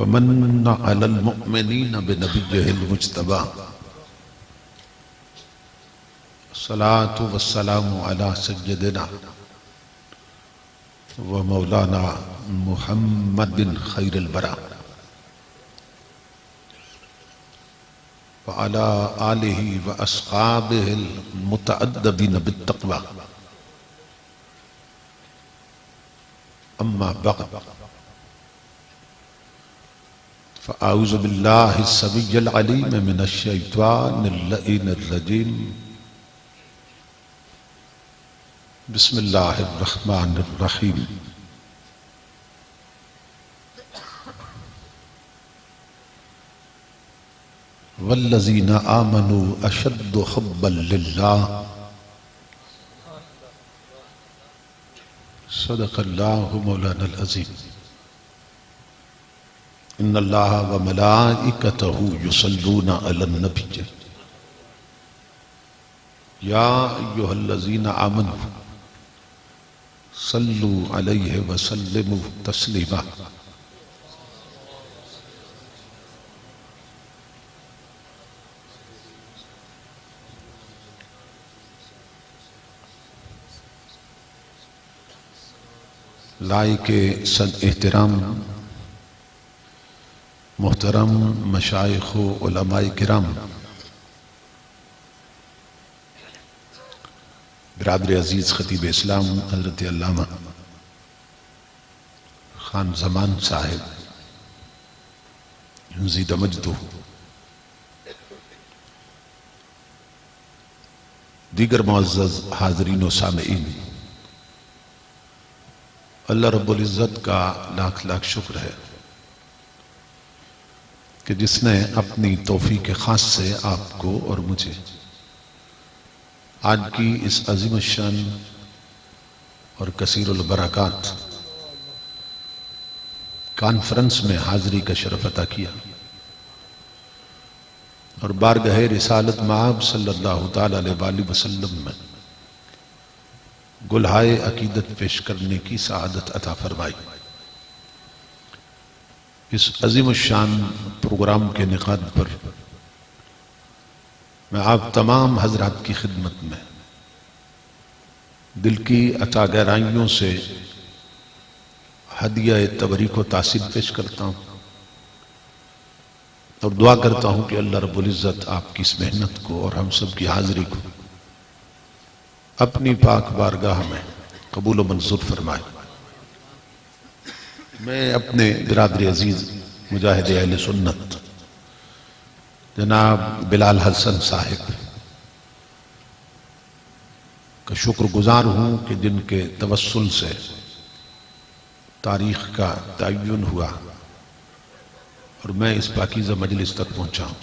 ومن على المؤمنين بنبيه المجتبى الصلاة والسلام على سيدنا ومولانا محمد خير البراء وعلى آله وأصحابه المتأدبين بالتقوى أما بعد فأعوذ بالله السميع العليم من الشيطان اللعين الرجيم بسم الله الرحمن الرحيم والذين آمنوا أشد حبا لله صدق الله مولانا العظيم إن الله وملائكته يصلون على النبي يا أيها الذين آمنوا صلوا عليه وسلموا تسليما لائق احترام محترم مشائخ و علماء کرام، برادر عزیز خطیب اسلام حضرت علامہ خان زمان صاحب زید مجدہ، دیگر معزز حاضرین و سامعین، اللہ رب العزت کا لاکھ لاکھ شکر ہے کہ جس نے اپنی توفیق خاص سے آپ کو اور مجھے آج کی اس عظیم الشان اور کثیر البرکات کانفرنس میں حاضری کا شرف عطا کیا اور بارگاہ رسالت مآب صلی اللہ تعالی علیہ وسلم میں گلہائے عقیدت پیش کرنے کی سعادت عطا فرمائی۔ اس عظیم الشان پروگرام کے انعقاد پر میں آپ تمام حضرات کی خدمت میں دل کی عطا گہرائیوں سے ہدیہ تبریک و تحسین پیش کرتا ہوں اور دعا کرتا ہوں کہ اللہ رب العزت آپ کی اس محنت کو اور ہم سب کی حاضری کو اپنی پاک بارگاہ میں قبول و منظور فرمائے۔ میں اپنے برادر عزیز مجاہد اہل سنت جناب بلال حسن صاحب کا شکر گزار ہوں کہ جن کے توسل سے تاریخ کا تعین ہوا اور میں اس پاکیزہ مجلس تک پہنچا ہوں۔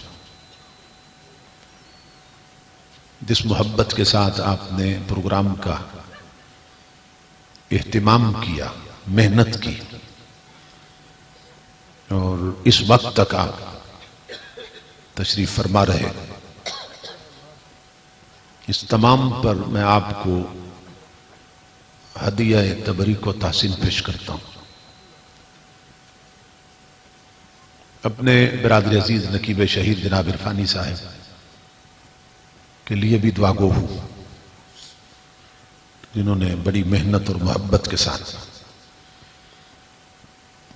جس محبت کے ساتھ آپ نے پروگرام کا اہتمام کیا، محنت کی اور اس وقت تک آپ تشریف فرما رہے، اس تمام پر میں آپ کو ہدیہ تبریک و تحسین پیش کرتا ہوں۔ اپنے برادر عزیز نقیب شہید جناب عرفانی صاحب کے لیے بھی دعا گو ہوں، جنہوں نے بڑی محنت اور محبت کے ساتھ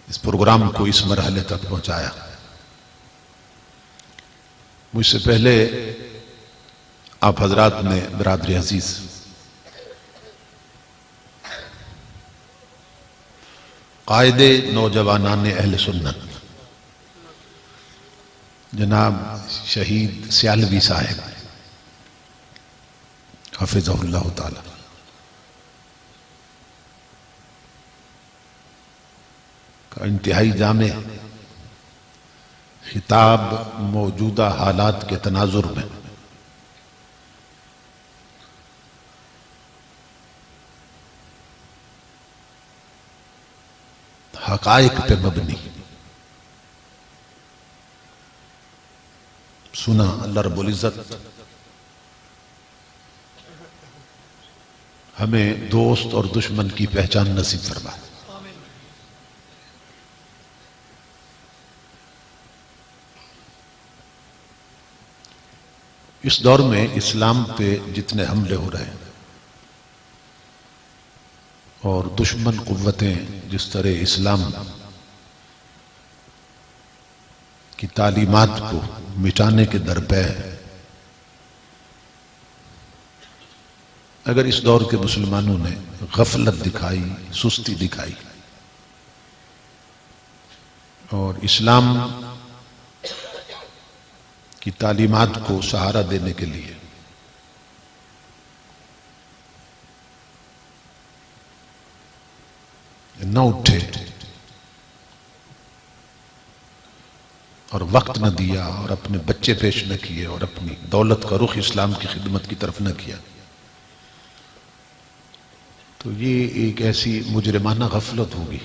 اس پروگرام کو اس مرحلے تک پہنچایا۔ مجھ سے پہلے آپ حضرات نے برادر عزیز قائد نوجوانان اہل سنت جناب شہید سیالوی صاحب حفظہ اللہ تعالی کا انتہائی جامع خطاب موجودہ حالات کے تناظر میں حقائق پہ مبنی سنا۔ اللہ رب العزت ہمیں دوست اور دشمن کی پہچان نصیب فرمائے۔ اس دور میں اسلام پہ جتنے حملے ہو رہے ہیں اور دشمن قوتیں جس طرح اسلام کی تعلیمات کو مٹانے کے درپے ہیں، اگر اس دور کے مسلمانوں نے غفلت دکھائی، سستی دکھائی اور اسلام کی تعلیمات کو سہارا دینے کے لیے نہ اٹھے اور وقت نہ دیا اور اپنے بچے پیش نہ کیے اور اپنی دولت کا رخ اسلام کی خدمت کی طرف نہ کیا، تو یہ ایک ایسی مجرمانہ غفلت ہوگی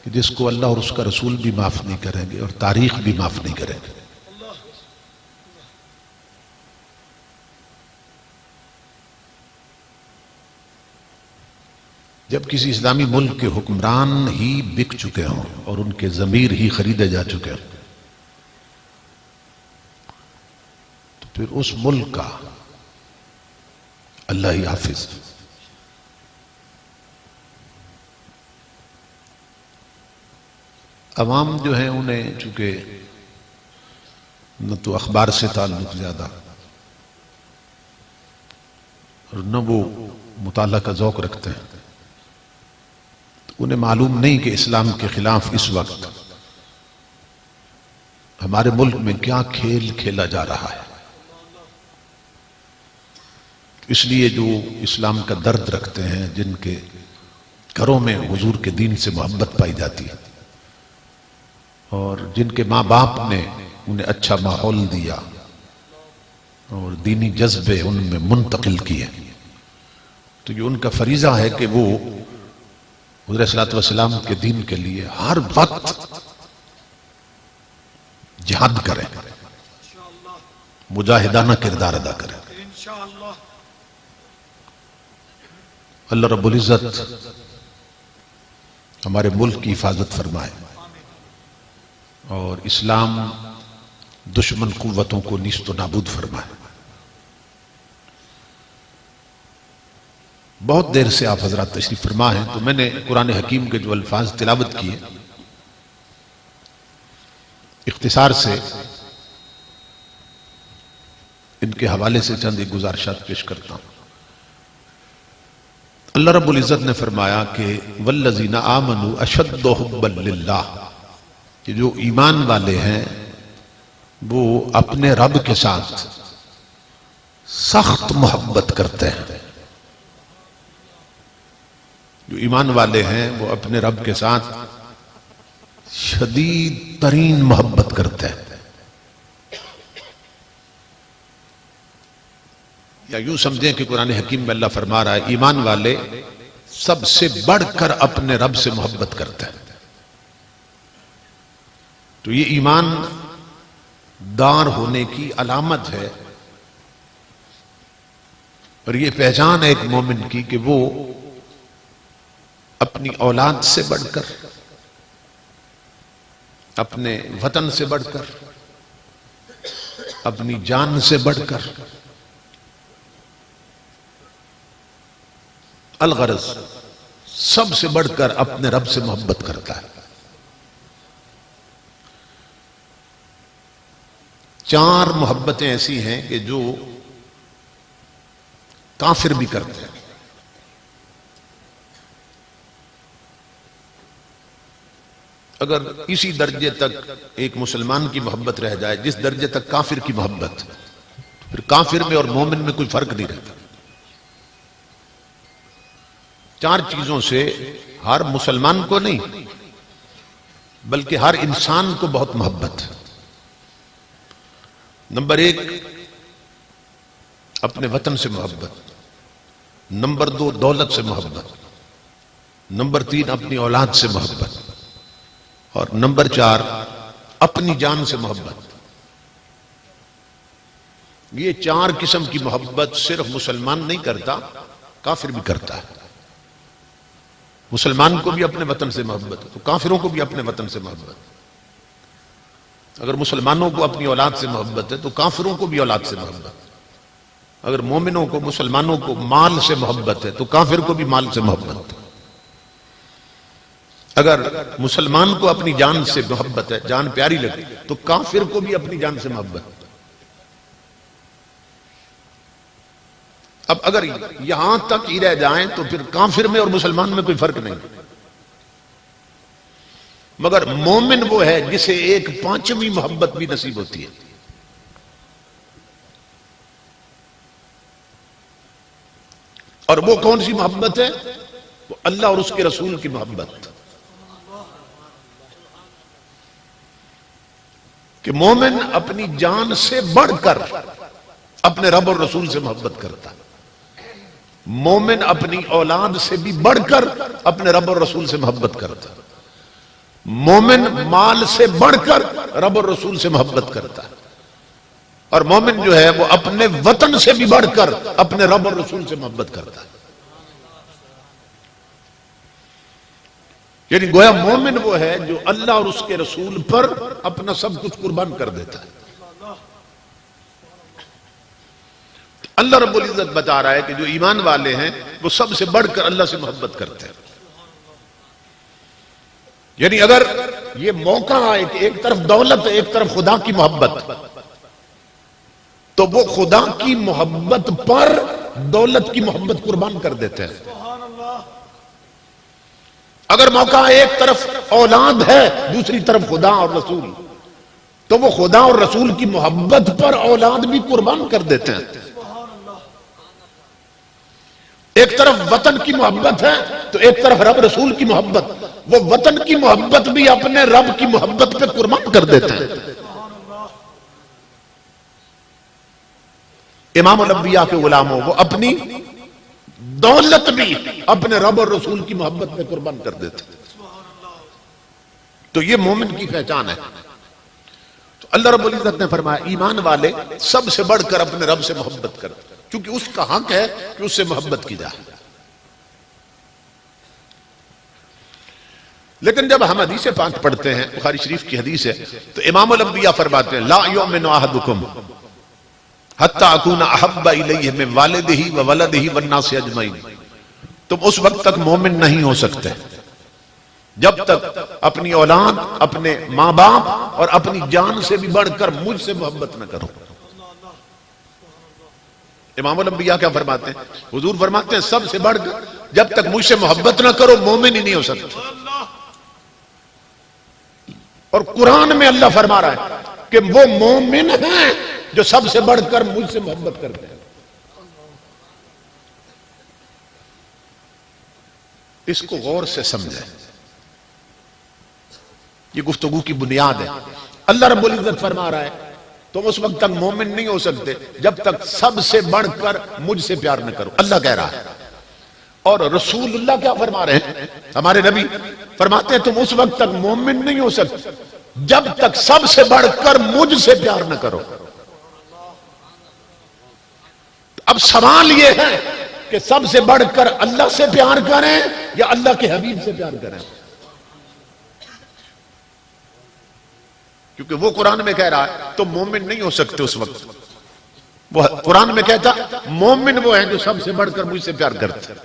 کہ جس کو اللہ اور اس کا رسول بھی معاف نہیں کریں گے اور تاریخ بھی معاف نہیں کریں گے۔ جب کسی اسلامی ملک کے حکمران ہی بک چکے ہوں اور ان کے ضمیر ہی خریدے جا چکے ہوں تو پھر اس ملک کا اللہ ہی حافظ۔ عوام جو ہیں انہیں چونکہ نہ تو اخبار سے تعلق زیادہ اور نہ وہ مطالعہ کا ذوق رکھتے ہیں، انہیں معلوم نہیں کہ اسلام کے خلاف اس وقت ہمارے ملک میں کیا کھیل کھیلا جا رہا ہے۔ اس لیے جو اسلام کا درد رکھتے ہیں، جن کے گھروں میں حضور کے دین سے محبت پائی جاتی ہے اور جن کے ماں باپ نے انہیں اچھا ماحول دیا اور دینی جذبے ان میں منتقل کیے، تو یہ ان کا فریضہ ہے کہ وہ حضور صلی اللہ علیہ وسلم کے دین کے لیے ہر وقت جہاد کریں، مجاہدانہ کردار ادا کریں۔ اللہ رب العزت ہمارے ملک کی حفاظت فرمائے اور اسلام دشمن قوتوں کو نیست و نابود فرمائے۔ بہت دیر سے آپ حضرات تشریف فرما ہیں، تو میں نے قرآن حکیم کے جو الفاظ تلاوت کیے اختصار سے ان کے حوالے سے چند ایک گزارشات پیش کرتا ہوں۔ اللہ رب العزت نے فرمایا کہ والذین آمنوا اشد حبا للہ، کہ جو ایمان والے ہیں وہ اپنے رب کے ساتھ سخت محبت کرتے ہیں۔ جو ایمان والے ہیں وہ اپنے رب کے ساتھ شدید ترین محبت کرتے ہیں، یا یوں سمجھیں کہ قرآن حکیم میں اللہ فرما رہا ہے ایمان والے سب سے بڑھ کر اپنے رب سے محبت کرتے ہیں۔ تو یہ ایمان دار ہونے کی علامت ہے اور یہ پہچان ہے ایک مومن کی کہ وہ اپنی اولاد سے بڑھ کر، اپنے وطن سے بڑھ کر، اپنی جان سے بڑھ کر، الغرض سب سے بڑھ کر اپنے رب سے محبت کرتا ہے۔ چار محبتیں ایسی ہیں کہ جو کافر بھی کرتے ہیں۔ اگر اسی درجے تک ایک مسلمان کی محبت رہ جائے جس درجے تک کافر کی محبت، پھر کافر میں اور مومن میں کوئی فرق نہیں رہتا۔ چار چیزوں سے ہر مسلمان کو نہیں بلکہ ہر انسان کو بہت محبت ہے۔ نمبر ایک، اپنے وطن سے محبت۔ نمبر دو، دولت سے محبت۔ نمبر تین، اپنی اولاد سے محبت۔ اور نمبر چار، اپنی جان سے محبت۔ یہ چار قسم کی محبت صرف مسلمان نہیں کرتا، کافر بھی کرتا ہے۔ مسلمان کو بھی اپنے وطن سے محبت ہے تو کافروں کو بھی اپنے وطن سے محبت۔ اگر مسلمانوں کو اپنی اولاد سے محبت ہے تو کافروں کو بھی اولاد سے محبت ہے. اگر مومنوں کو مسلمانوں کو مال سے محبت ہے تو کافر کو بھی مال سے محبت ہے. اگر مسلمان کو اپنی جان سے محبت ہے، جان پیاری لگے، تو کافر کو بھی اپنی جان سے محبت ہے. اب اگر یہاں تک ہی رہ جائیں تو پھر کافر میں اور مسلمان میں کوئی فرق نہیں. مگر مومن وہ ہے جسے ایک پانچویں محبت بھی نصیب ہوتی ہے. اور وہ کون سی محبت ہے؟ وہ اللہ اور اس کے رسول کی محبت. کہ مومن اپنی جان سے بڑھ کر اپنے رب اور رسول سے محبت کرتا ہے. مومن اپنی اولاد سے بھی بڑھ کر اپنے رب اور رسول سے محبت کرتا ہے. مومن مال سے بڑھ کر رب اور رسول سے محبت کرتا ہے. اور مومن جو ہے وہ اپنے وطن سے بھی بڑھ کر اپنے رب اور رسول سے محبت کرتا ہے. یعنی گویا مومن وہ ہے جو اللہ اور اس کے رسول پر اپنا سب کچھ قربان کر دیتا ہے. اللہ رب العزت بتا رہا ہے کہ جو ایمان والے ہیں وہ سب سے بڑھ کر اللہ سے محبت کرتے ہیں. یعنی اگر یہ موقع آئے کہ ایک طرف دولت ایک طرف خدا کی محبت، تو وہ خدا کی محبت پر دولت کی محبت قربان کر دیتے ہیں. اگر موقع ایک طرف اولاد ہے دوسری طرف خدا اور رسول، تو وہ خدا اور رسول کی محبت پر اولاد بھی قربان کر دیتے ہیں. ایک طرف وطن کی محبت ہے تو ایک طرف رب رسول کی محبت، وہ وطن کی محبت بھی اپنے رب کی محبت پہ قربان کر دیتے ہیں. امام الانبیاء کے غلاموں وہ اپنی دولت بھی اپنے رب اور رسول کی محبت پہ قربان کر دیتے ہیں. تو یہ مومن کی پہچان ہے. تو اللہ رب العزت نے فرمایا ایمان والے سب سے بڑھ کر اپنے رب سے محبت کرتے ہیں، کیونکہ اس کا حق ہے کہ اس سے محبت کی جائے. لیکن جب ہم حدیث پاک پڑھتے ہیں، بخاری شریف کی حدیث ہے، تو امام الانبیاء فرماتے ہیں لا یؤمن احدکم حتی اکون احب الیہ من والدہ وولدہ والناس اجمعین. تم اس وقت تک مومن نہیں ہو سکتے جب تک اپنی اولاد، اپنے ماں باپ اور اپنی جان سے بھی بڑھ کر مجھ سے محبت نہ کرو. امام الانبیاء کیا فرماتے ہیں؟ حضور فرماتے ہیں سب سے بڑھ کر جب تک مجھ سے محبت نہ کرو مومن ہی نہیں ہو سکتے. اور قرآن میں اللہ فرما رہا ہے کہ وہ مومن ہیں جو سب سے بڑھ کر مجھ سے محبت کرتے ہیں. اس کو غور سے سمجھیں، یہ گفتگو کی بنیاد ہے. اللہ رب العزت فرما رہا ہے تم اس وقت تک مومن نہیں ہو سکتے جب تک سب سے بڑھ کر مجھ سے پیار نہ کرو. اللہ کہہ رہا ہے. اور رسول اللہ کیا فرما رہے ہیں؟ ہمارے نبی فرماتے ہیں تم اس وقت تک مومن نہیں ہو سکتے جب تک سب سے بڑھ کر مجھ سے پیار نہ کرو. اب سوال یہ ہے کہ سب سے بڑھ کر اللہ سے پیار کریں یا اللہ کے حبیب سے پیار کریں؟ کیونکہ وہ قرآن میں کہہ رہا ہے تم مومن نہیں ہو سکتے اس وقت. وہ قرآن میں کہتا مومن وہ ہیں جو سب سے بڑھ کر مجھ سے پیار کرتے ہیں.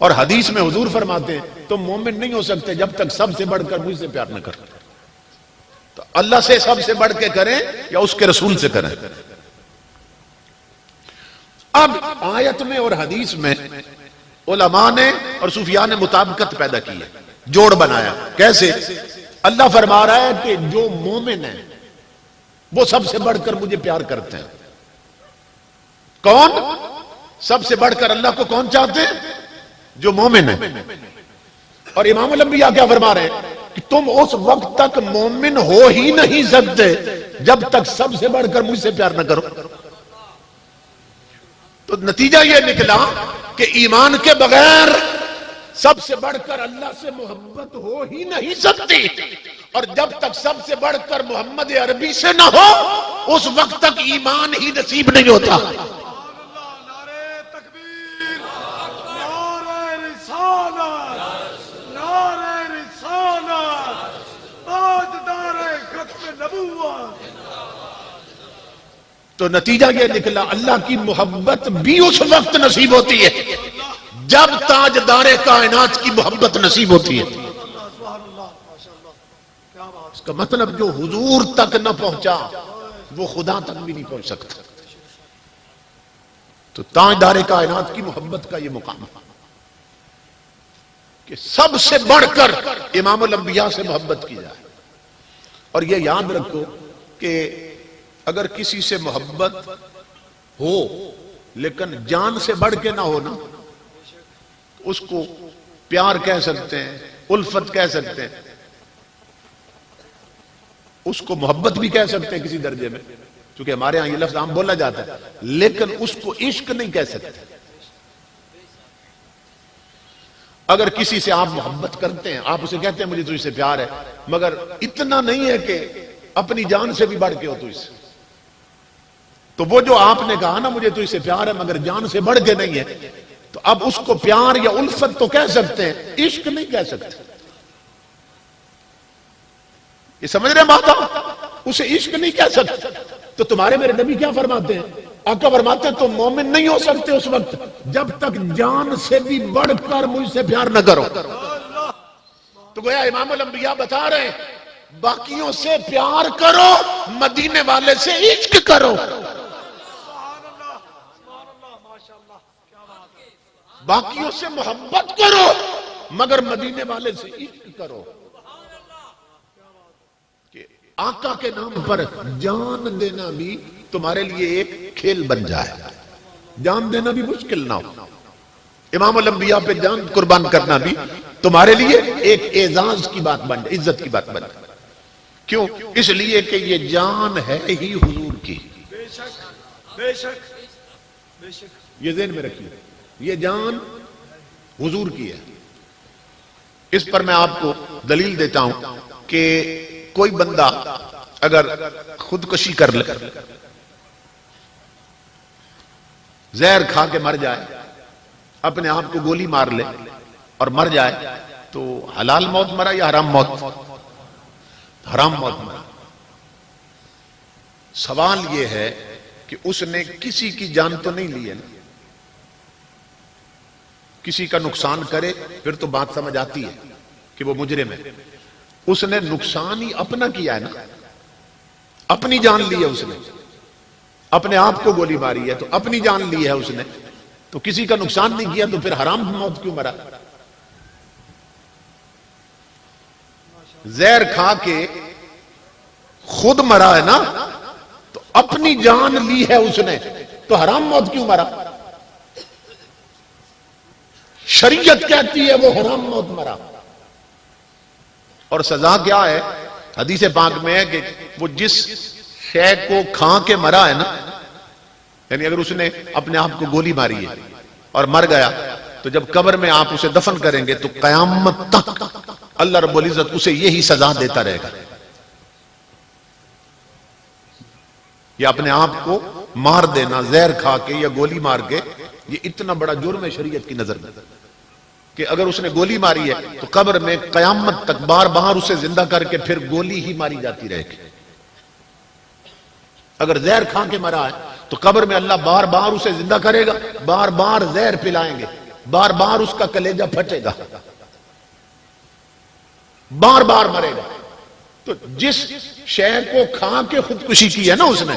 اور حدیث میں حضور فرماتے ہیں تم مومن نہیں ہو سکتے جب تک سب سے بڑھ کر مجھ سے پیار نہ کرو. تو اللہ سے سب سے بڑھ کے کریں یا اس کے رسول سے کریں؟ اب آیت میں اور حدیث میں علماء نے اور صوفیاء نے مطابقت پیدا کی ہے، جوڑ بنایا. کیسے؟ اللہ فرما رہا ہے کہ جو مومن ہیں وہ سب سے بڑھ کر مجھے پیار کرتے ہیں. کون سب سے بڑھ کر اللہ کو کون چاہتے ہیں؟ جو مومن ہیں. اور امام الانبیاء کیا فرما رہے ہیں کہ تم اس وقت تک مومن ہو ہی نہیں سکتے جب تک سب سے بڑھ کر مجھ سے پیار نہ کرو. تو نتیجہ یہ نکلا کہ ایمان کے بغیر سب سے بڑھ کر اللہ سے محبت ہو ہی نہیں سکتی. اور جب تک سب سے بڑھ کر محمد عربی سے نہ ہو اس وقت تک ایمان ہی نصیب نہیں ہوتا. تو نتیجہ یہ نکلا اللہ کی محبت بھی اس وقت نصیب ہوتی ہے جب تاجدار کائنات کی محبت نصیب ہوتی ہے. اس کا مطلب جو حضور تک نہ پہنچا وہ خدا تک بھی نہیں پہنچ سکتا. تو تاجدار کائنات کی محبت کا یہ مقام ہے کہ سب سے بڑھ کر امام الانبیاء سے محبت کی جائے. اور یہ یاد رکھو کہ اگر کسی سے محبت ہو لیکن جان سے بڑھ کے نہ ہو نا، اس کو پیار کہہ سکتے ہیں، الفت کہہ سکتے ہیں، اس کو محبت بھی کہہ سکتے ہیں کسی درجے میں، چونکہ ہمارے ہاں یہ لفظ عام بولا جاتا ہے، لیکن اس کو عشق نہیں کہہ سکتے. اگر کسی سے آپ محبت کرتے ہیں، آپ اسے کہتے ہیں مجھے تجھ سے پیار ہے، مگر اتنا نہیں ہے کہ اپنی جان سے بھی بڑھ کے ہو تجھ سے، تو وہ جو آپ نے کہا نا مجھے تجھ سے پیار ہے مگر جان سے بڑھ کے نہیں ہے، تو اب اس کو پیار یا الفت تو کہہ سکتے ہیں، عشق نہیں کہہ سکتے. یہ سمجھ رہے بات آپ؟ اسے عشق نہیں کہہ سکتے. تو تمہارے میرے نبی کیا فرماتے ہیں؟ آقا فرماتے ہیں تم مومن نہیں ہو سکتے اس وقت جب تک جان سے بھی بڑھ کر مجھ سے پیار نہ کرو. تو گویا امام الانبیاء بتا رہے ہیں باقیوں سے پیار کرو، مدینے والے سے عشق کرو. باقیوں سے محبت کرو مگر مدینے والے سے عشق کرو. کہ آقا کے نام پر جان دینا بھی تمہارے لیے ایک کھیل بن جائے، جان دینا بھی مشکل نہ ہو. امام الانبیاء پہ جان قربان کرنا بھی تمہارے لیے ایک اعزاز کی بات بن جائے، عزت کی بات بن جائے. کیوں؟ اس لیے کہ یہ جان ہے ہی حضور کی. بے شک بے شک بے شک. یہ ذہن میں رکھیے، یہ جان حضور کی ہے. اس پر میں آپ کو دلیل دیتا ہوں کہ کوئی بندہ اگر خودکشی کر لے، زہر کھا کے مر جائے، اپنے آپ کو گولی مار لے اور مر جائے، تو حلال موت مرا یا حرام موت؟ حرام موت مرا. سوال یہ ہے کہ اس نے کسی کی جان تو نہیں لی ہے نا. کسی کا نقصان کرے پھر تو بات سمجھ آتی ہے کہ وہ مجرم ہے. اس نے نقصان ہی اپنا کیا ہے نا، اپنی جان لی ہے اس نے، اپنے آپ کو گولی ماری ہے تو اپنی جان لی ہے اس نے، تو کسی کا نقصان نہیں کیا، تو پھر حرام موت کیوں مرا؟ زہر کھا کے خود مرا ہے نا، تو اپنی جان لی ہے اس نے، تو حرام موت کیوں مرا؟ شریعت کہتی ہے وہ حرام موت مرا. اور سزا کیا ہے؟ حدیث پاک میں ہے کہ وہ جس شے کو کھا کے مرا ہے نا، یعنی اگر اس نے اپنے آپ کو گولی ماری ہے اور مر گیا، تو جب قبر میں آپ اسے دفن کریں گے تو قیامت تک اللہ رب العزت اسے یہی سزا دیتا رہے گا. یہ اپنے آپ کو مار دینا زہر کھا کے یا گولی مار کے، یہ اتنا بڑا جرم ہے شریعت کی نظر میں کہ اگر اس نے گولی ماری ہے تو قبر میں قیامت تک بار بار اسے زندہ کر کے پھر گولی ہی ماری جاتی رہے گی. اگر زہر کھا کے مرا ہے تو قبر میں اللہ بار بار اسے زندہ کرے گا، بار بار زہر پلائیں گے، بار بار اس کا کلیجہ پھٹے گا، بار بار مرے گا. تو جس شے کو کھا کے خودکشی کی ہے نا اس نے،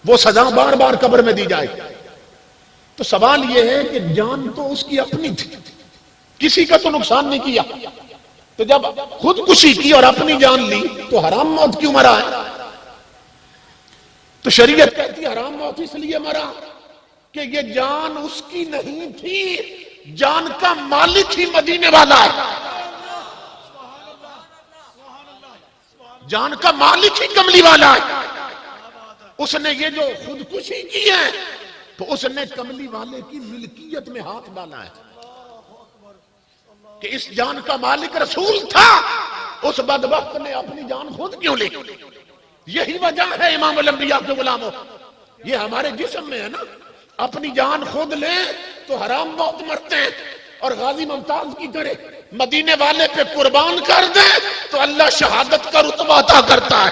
وہ سزا بار بار قبر میں دی جائے گی. تو سوال یہ ہے کہ جان تو اس کی اپنی تھی، کسی کا تو نقصان نہیں کیا، تو جب خودکشی کی اور اپنی جان لی تو حرام موت کیوں مرا ہے؟ تو شریعت کہتی ہے حرام موت اس لیے مرا کہ یہ جان اس کی نہیں تھی، جان کا مالک ہی مدینے والا ہے، جان کا مالک ہی کملی والا ہے. اس نے یہ جو خودکشی کی ہے تو اس نے کملی والے کی ملکیت میں ہاتھ ڈالا ہے کہ اس جان کا مالک رسول تھا، اس بدبخت نے اپنی جان خود کیوں لی؟ یہی وجہ ہے امام الانبیاء کے غلاموں، یہ ہمارے جسم میں ہے نا، اپنی جان خود لیں تو حرام موت مرتے ہیں، اور غازی ممتاز کی طرح مدینے والے پہ قربان کر دیں تو اللہ شہادت کا رتبہ عطا کرتا ہے.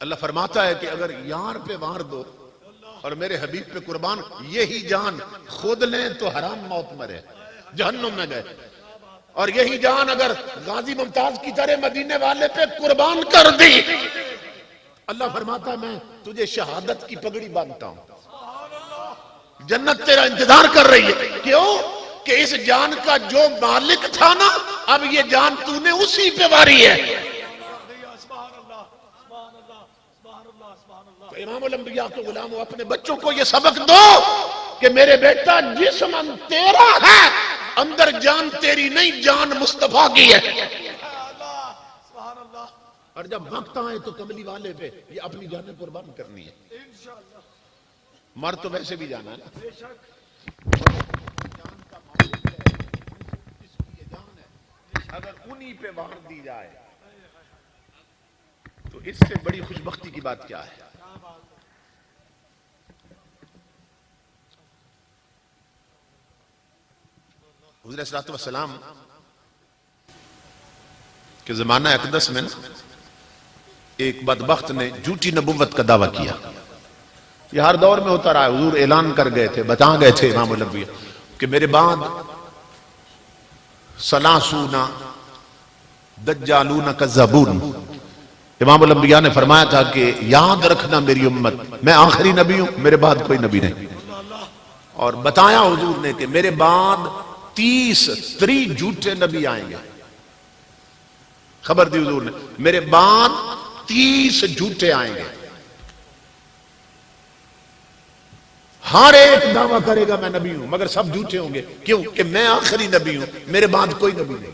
اللہ فرماتا ہے کہ اگر یار پہ وار دو اور میرے حبیب پہ قربان، یہی جان خود لیں تو حرام موت مرے، جہنم میں گئے، اور یہی جان اگر غازی ممتاز کی طرح مدینے والے پہ قربان کر دی، اللہ فرماتا ہے میں تجھے شہادت کی پگڑی باندھتا ہوں، جنت تیرا انتظار کر رہی ہے۔ کیوں؟ کہ اس جان کا جو مالک تھا نا، اب یہ جان تو نے اسی پہ واری ہے۔ تو امام الانبیاء کے غلاموں، اپنے بچوں کو یہ سبق دو کہ میرے بیٹا جسم تیرا ہے، اندر جان تیری نہیں، جان مصطفیٰ کی ہے۔ اور جب وقت آئے تو کملی والے پہ یہ اپنی جانیں قربان کرنی ہے۔ مر تو ویسے بھی جانا ہے نا، جان کا مالک ہے، اس کی یہ جان ہے، اگر انہی پہ وار دی جائے تو اس سے بڑی خوش بختی کی بات کیا ہے؟ حضور صلی اللہ علیہ وسلم کے زمانہ اقدس میں ایک بدبخت نے جھوٹی نبوت کا دعویٰ کیا۔ یہ ہر دور میں ہوتا رہا ہے۔ حضور اعلان کر گئے تھے، بتا گئے تھے امام الانبیاء کہ میرے بعد سلاسون دجالون کذابون۔ امام الانبیاء نے فرمایا تھا کہ یاد رکھنا میری امت، میں آخری نبی ہوں، میرے بعد کوئی نبی نہیں۔ اور بتایا حضور نے کہ میرے بعد 30 جھوٹے نبی آئیں گے۔ خبر دی حضور نے، میرے بعد 30 جھوٹے آئیں گے، ہر ایک دعویٰ کرے گا میں نبی ہوں، مگر سب جھوٹے ہوں گے۔ کیوں؟ کہ میں آخری نبی ہوں، میرے بعد کوئی نبی نہیں۔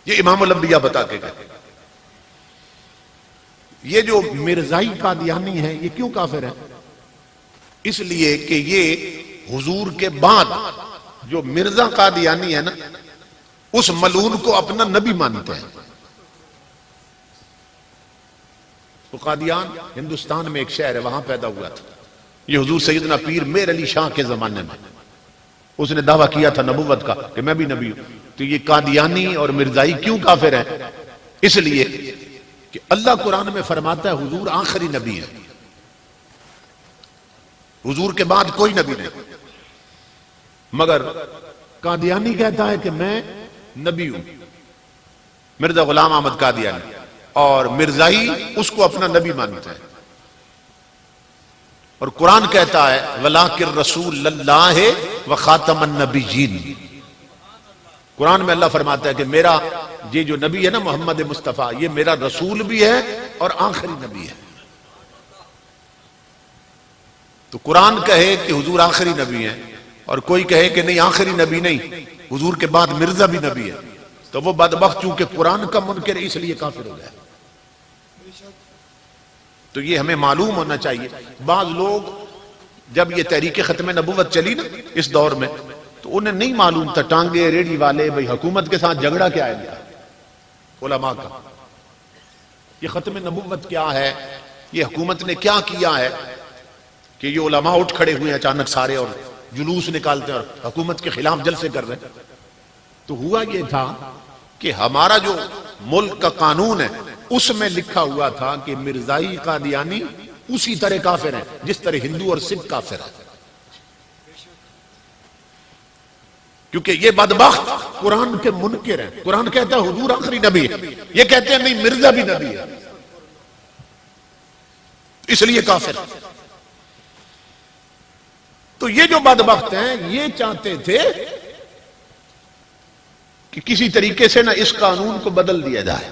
یہ امام الانبیاء بتا کے گئے۔ یہ جو مرزائی قادیانی ہے، یہ کیوں کافر ہے؟ اس لیے کہ یہ حضور کے بعد جو مرزا قادیانی ہے نا، اس ملعون کو اپنا نبی مانتے ہیں۔ تو قادیان ہندوستان میں ایک شہر ہے، وہاں پیدا ہوا تھا۔ یہ حضور سیدنا پیر میر علی شاہ کے زمانے میں اس نے دعویٰ کیا تھا نبوت کا کہ میں بھی نبی ہوں۔ تو یہ قادیانی اور مرزائی کیوں کافر ہیں؟ اس لیے کہ اللہ قرآن میں فرماتا ہے حضور آخری نبی ہے، حضور کے بعد کوئی نبی نہیں، مگر قادیانی کہتا ہے کہ میں نبی ہوں، مرزا غلام احمد قادیانی، اور مرزائی اس کو اپنا نبی مانتا ہے۔ اور قرآن کہتا ہے وَلَٰكِن رَسُولَ اللَّهِ وَخَاتَمَ النَّبِيِّينَ۔ قرآن میں اللہ فرماتا ہے کہ میرا یہ جو نبی ہے نا محمد مصطفیٰ، یہ میرا رسول بھی ہے اور آخری نبی ہے۔ تو قرآن کہے کہ حضور آخری نبی ہے اور کوئی کہے کہ نہیں آخری نبی نہیں، حضور کے بعد مرزا بھی نبی ہے، تو وہ بدبخت چونکہ قرآن کا منکر اس لیے کافر ہو گیا۔ تو یہ ہمیں معلوم ہونا چاہیے۔ بعض لوگ جب یہ تحریک ختم نبوت چلی نا اس دور میں، تو انہیں نہیں معلوم تھا، ٹانگے ریڑھی والے بھائی حکومت کے ساتھ جھگڑا کیا ہے علماء کا، یہ ختم نبوت کیا ہے، یہ حکومت نے کیا کیا ہے کہ یہ علماء اٹھ کھڑے ہوئے ہیں اچانک سارے اور جلوس نکالتے ہیں اور حکومت کے خلاف جلسے کر رہے ہیں۔ تو ہوا یہ تھا کہ ہمارا جو ملک کا قانون ہے اس میں لکھا ہوا تھا کہ مرزائی قادیانی اسی طرح کافر ہیں جس طرح ہندو اور سکھ کافر ہیں، کیونکہ یہ بدبخت قرآن کے منکر ہیں۔ قرآن کہتا ہے حضور آخری نبی ہے، یہ کہتے ہیں نہیں مرزا بھی نبی ہے، اس لیے کافر۔ تو یہ جو بدبخت ہیں یہ چاہتے تھے کہ کسی طریقے سے نہ اس قانون کو بدل دیا جائے۔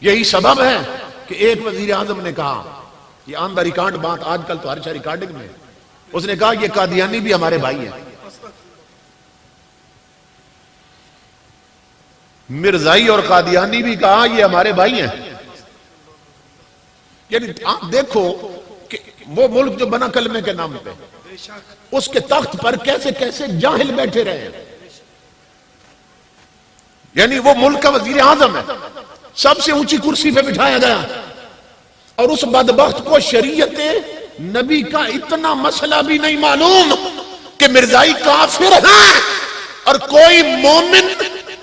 یہی سبب ہے کہ ایک وزیر اعظم نے کہا، یہ آن دا ریکارڈ بات، آج کل تو ہر شاہ ریکارڈنگ میں، اس نے کہا یہ قادیانی بھی ہمارے بھائی ہیں، مرزائی اور قادیانی بھی کہا یہ ہمارے بھائی ہیں۔ یعنی آپ دیکھو کہ وہ ملک جو بنا کلمے کے نام پہ، اس کے تخت پر کیسے کیسے جاہل بیٹھے رہے ہیں۔ یعنی وہ ملک کا وزیر اعظم ہے، سب سے اونچی کرسی پہ بٹھایا گیا، اور اس بدبخت کو شریعت نبی کا اتنا مسئلہ بھی نہیں معلوم کہ مرزائی کافر ہیں اور کوئی مومن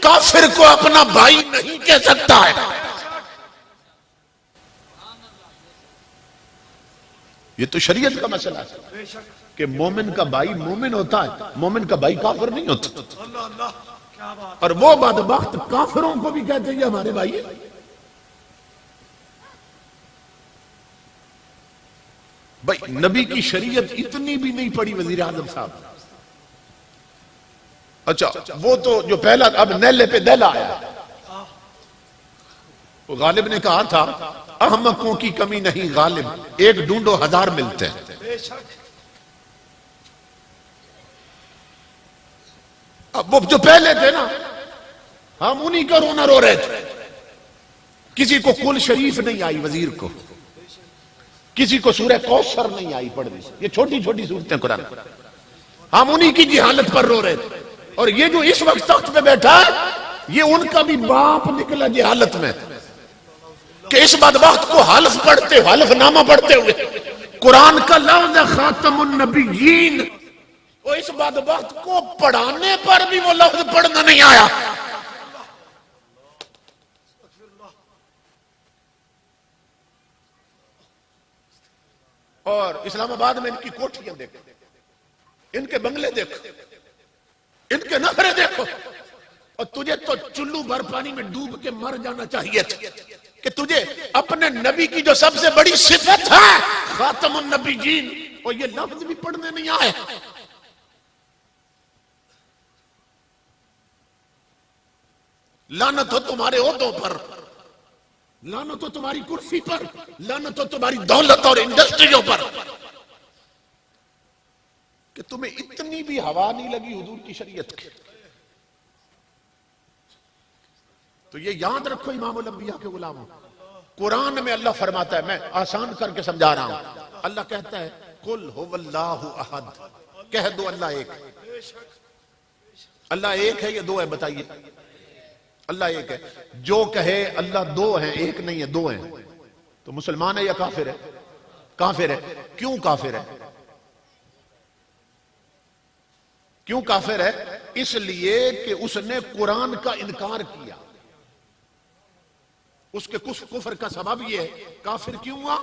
کافر کو اپنا بھائی نہیں کہہ سکتا ہے. یہ تو شریعت کا مسئلہ ہے بے شک کہ مومن کا بھائی مومن ہوتا ہے، مومن کا بھائی کافر نہیں ہوتا. اللہ اللہ کیا بات اور وہ بدبخت کافروں کو بھی کہتے ہیں یہ ہمارے بھائی ہیں. بھائی نبی کی شریعت اتنی بھی نہیں پڑی وزیر اعظم صاحب. اچھا وہ تو جو پہلا اب نیلے پہ دیلا آیا، وہ غالب نے کہا تھا احمقوں کی کمی نہیں غالب، ایک ڈھونڈو ہزار ملتے ہیں. بے شک اب وہ جو پہلے تھے نا ہم انہی کا رونا رو رہے تھے. کسی کو کل شریف نہیں آئی وزیر کو، کسی کو سورہ کوثر نہیں آئی پڑھنی. یہ چھوٹی چھوٹی صورتیں قرآن، ہم انہی کی جہالت پر رو رہے تھے. اور یہ جو اس وقت تخت پہ بیٹھا ہے یہ ان کا بھی باپ نکلا جہالت میں کہ اس بدبخت کو حلف پڑھتے حلف نامہ پڑھتے ہوئے قرآن کا لفظ خاتم النبیین، وہ اس بدبخت کو پڑھانے پر بھی وہ لفظ پڑھنا نہیں آیا. اور اسلام آباد میں ان کی کوٹھیاں دیکھو، ان کے بنگلے دیکھو، ان کے نخرے دیکھو. اور تجھے تو چلو بھر پانی میں ڈوب کے مر جانا چاہیے تھا کہ تجھے اپنے نبی کی جو سب سے بڑی صفت ہے خاتم النبیین، اور یہ لفظ بھی پڑھنے نہیں آئے. لعنت ہو تمہارے عہدوں پر، لعنت ہو تمہاری کرسی پر، لعنت ہو تمہاری دولت اور انڈسٹریوں پر کہ تمہیں اتنی بھی ہوا نہیں لگی حضور کی شریعت کی. تو یہ یاد رکھو امام الانبیاء کے غلاموں، قرآن میں اللہ فرماتا ہے، میں آسان کر کے سمجھا رہا ہوں. اللہ کہتا ہے قل هو اللہ احد، کہہ دو اللہ ایک. اللہ ایک ہے یا دو ہے بتائیے؟ اللہ ایک ہے. جو کہے اللہ دو ہیں ایک نہیں ہے دو ہیں تو مسلمان ہے یا کافر ہے؟ کافر ہے. کیوں کافر ہے؟ کیوں کافر ہے؟ اس لیے کہ اس نے قرآن کا انکار کیا. اس کے کفر کا سبب یہ ہے کافر کیوں ہوا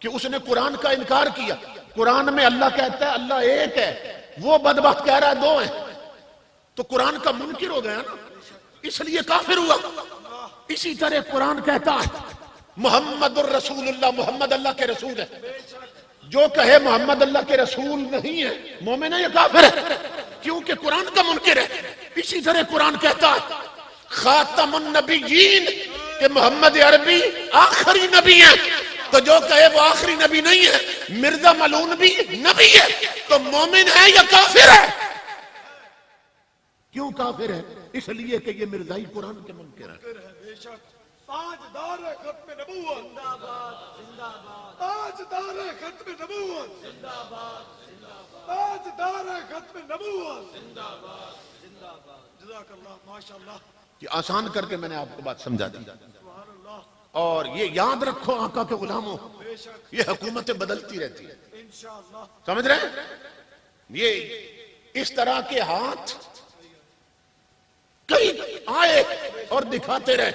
کہ اس نے قرآن کا انکار کیا. قرآن میں اللہ کہتا ہے اللہ ایک ہے، وہ بدبخت کہہ رہا ہے دو ہیں، تو قرآن کا منکر ہو گیا نا، اس لیے کافر ہوا. اسی طرح قرآن کہتا ہے محمد الرسول اللہ، محمد اللہ کے رسول ہے. جو کہے محمد اللہ کے رسول نہیں ہے مومن ہے یا کافر ہے؟ کیونکہ قرآن کا منکر ہے. اسی طرح قرآن کہتا ہے خاتم النبیین کہ محمد عربی آخری نبی ہے، تو جو کہے وہ آخری نبی نہیں ہے مرزا ملعون بھی نبی ہے، تو مومن ہے یا کافر ہے؟ کیوں کافر ہے؟ اس لیے کہ یہ مرزائی قرآن کے منکر ہے. بے شک تاجدار ختم نبوت زندہ باد زندہ باد، تاجدار ختم نبوت زندہ باد زندہ باد، تاجدار ختم نبوت زندہ باد زندہ باد. جزاک اللہ ماشاءاللہ. یہ آسان کر کے میں نے آپ کو بات سمجھا دی. سبحان اللہ. اور یہ یاد رکھو آقا کے غلاموں، بے شک یہ حکومتیں بدلتی رہتی ہیں، انشاءاللہ. سمجھ رہے ہیں؟ یہ اس طرح کے ہاتھ کئی آئے اور دکھاتے رہے.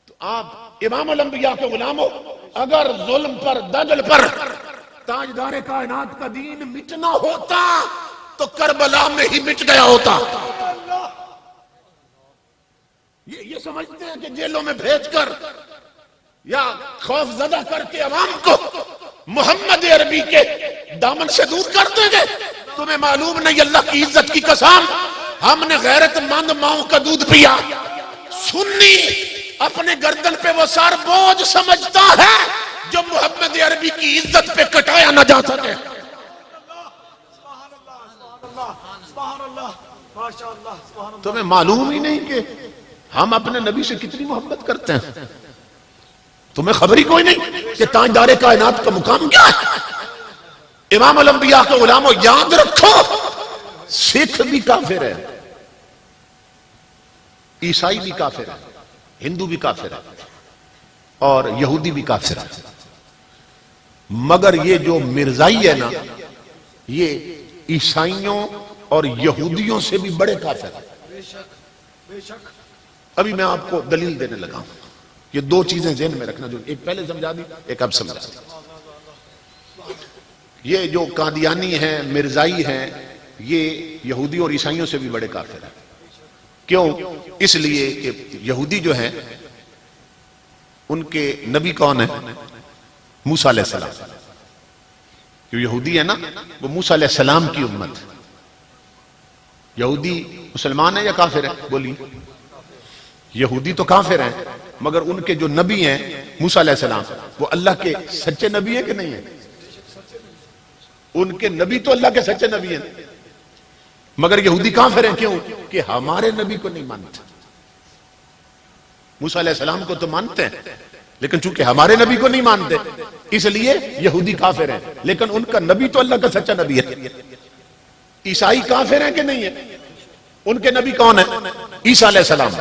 تو آپ امام الانبیاء کے غلاموں، اگر ظلم پر دجل پر تاجدار کائنات کا دین مٹنا ہوتا تو کربلا میں ہی مٹ گیا ہوتا. یہ سمجھتے ہیں کہ جیلوں میں بھیج کر یا خوف زدہ کر کے عوام کو محمد عربی کے دامن سے دور کر دیں گے. تمہیں معلوم نہیں، اللہ کی عزت کی قسم، ہم نے غیرت مند ماؤں کا دودھ پیا. سنی اپنے گردن پہ وہ سار بوجھ سمجھتا ہے جو محمد عربی کی عزت پہ کٹایا نہ جا سکے. سبحان اللہ سبحان اللہ ماشاءاللہ سبحان اللہ. تمہیں معلوم ہی نہیں کہ ہم اپنے نبی سے کتنی محبت کرتے ہیں. تمہیں خبر ہی کوئی نہیں کہ تاجدار کائنات کا مقام کیا ہے. امام الانبیاء کے غلاموں یاد رکھو، سکھ بھی کافر ہے، عیسائی بھی کافر ہے، ہندو بھی کافر ہے اور یہودی بھی کافر ہے. مگر یہ جو مرزائی ہے نا، یہ عیسائیوں اور یہودیوں سے بھی بڑے کافر ہیں. بے شک بے شک. ابھی میں آپ کو دلیل دینے لگا ہوں. یہ دو چیزیں ذہن میں رکھنا، جو ایک پہلے سمجھا دی، ایک اب سمجھا دی. یہ جو قادیانی ہیں، مرزائی ہیں، یہ یہودی اور عیسائیوں سے بھی بڑے کافر ہیں. کیوں؟ اس لیے کہ یہودی جو ہیں ان کے نبی کون ہیں؟ موسیٰ علیہ السلام. جو یہودی ہے نا وہ موسیٰ علیہ السلام کی امت. یہودی مسلمان ہیں یا کافر ہیں؟ بولیے. یہودی تو کافر ہیں، مگر ان کے جو نبی ہیں موسیٰ علیہ السلام، وہ اللہ کے سچے نبی ہیں کہ نہیں ہیں؟ ان کے نبی تو اللہ کے سچے نبی ہیں، مگر یہودی کافر ہیں. کیوں؟ کہ ہمارے نبی کو نہیں مانتے. موسیٰ علیہ السلام کو تو مانتے ہیں، لیکن چونکہ ہمارے نبی کو نہیں مانتے اس لیے یہودی کافر ہیں. لیکن ان کا نبی تو اللہ کا سچا نبی ہے. عیسائی کافر ہیں کہ نہیں ہیں؟ ان کے نبی کون ہیں؟ عیسیٰ علیہ السلام.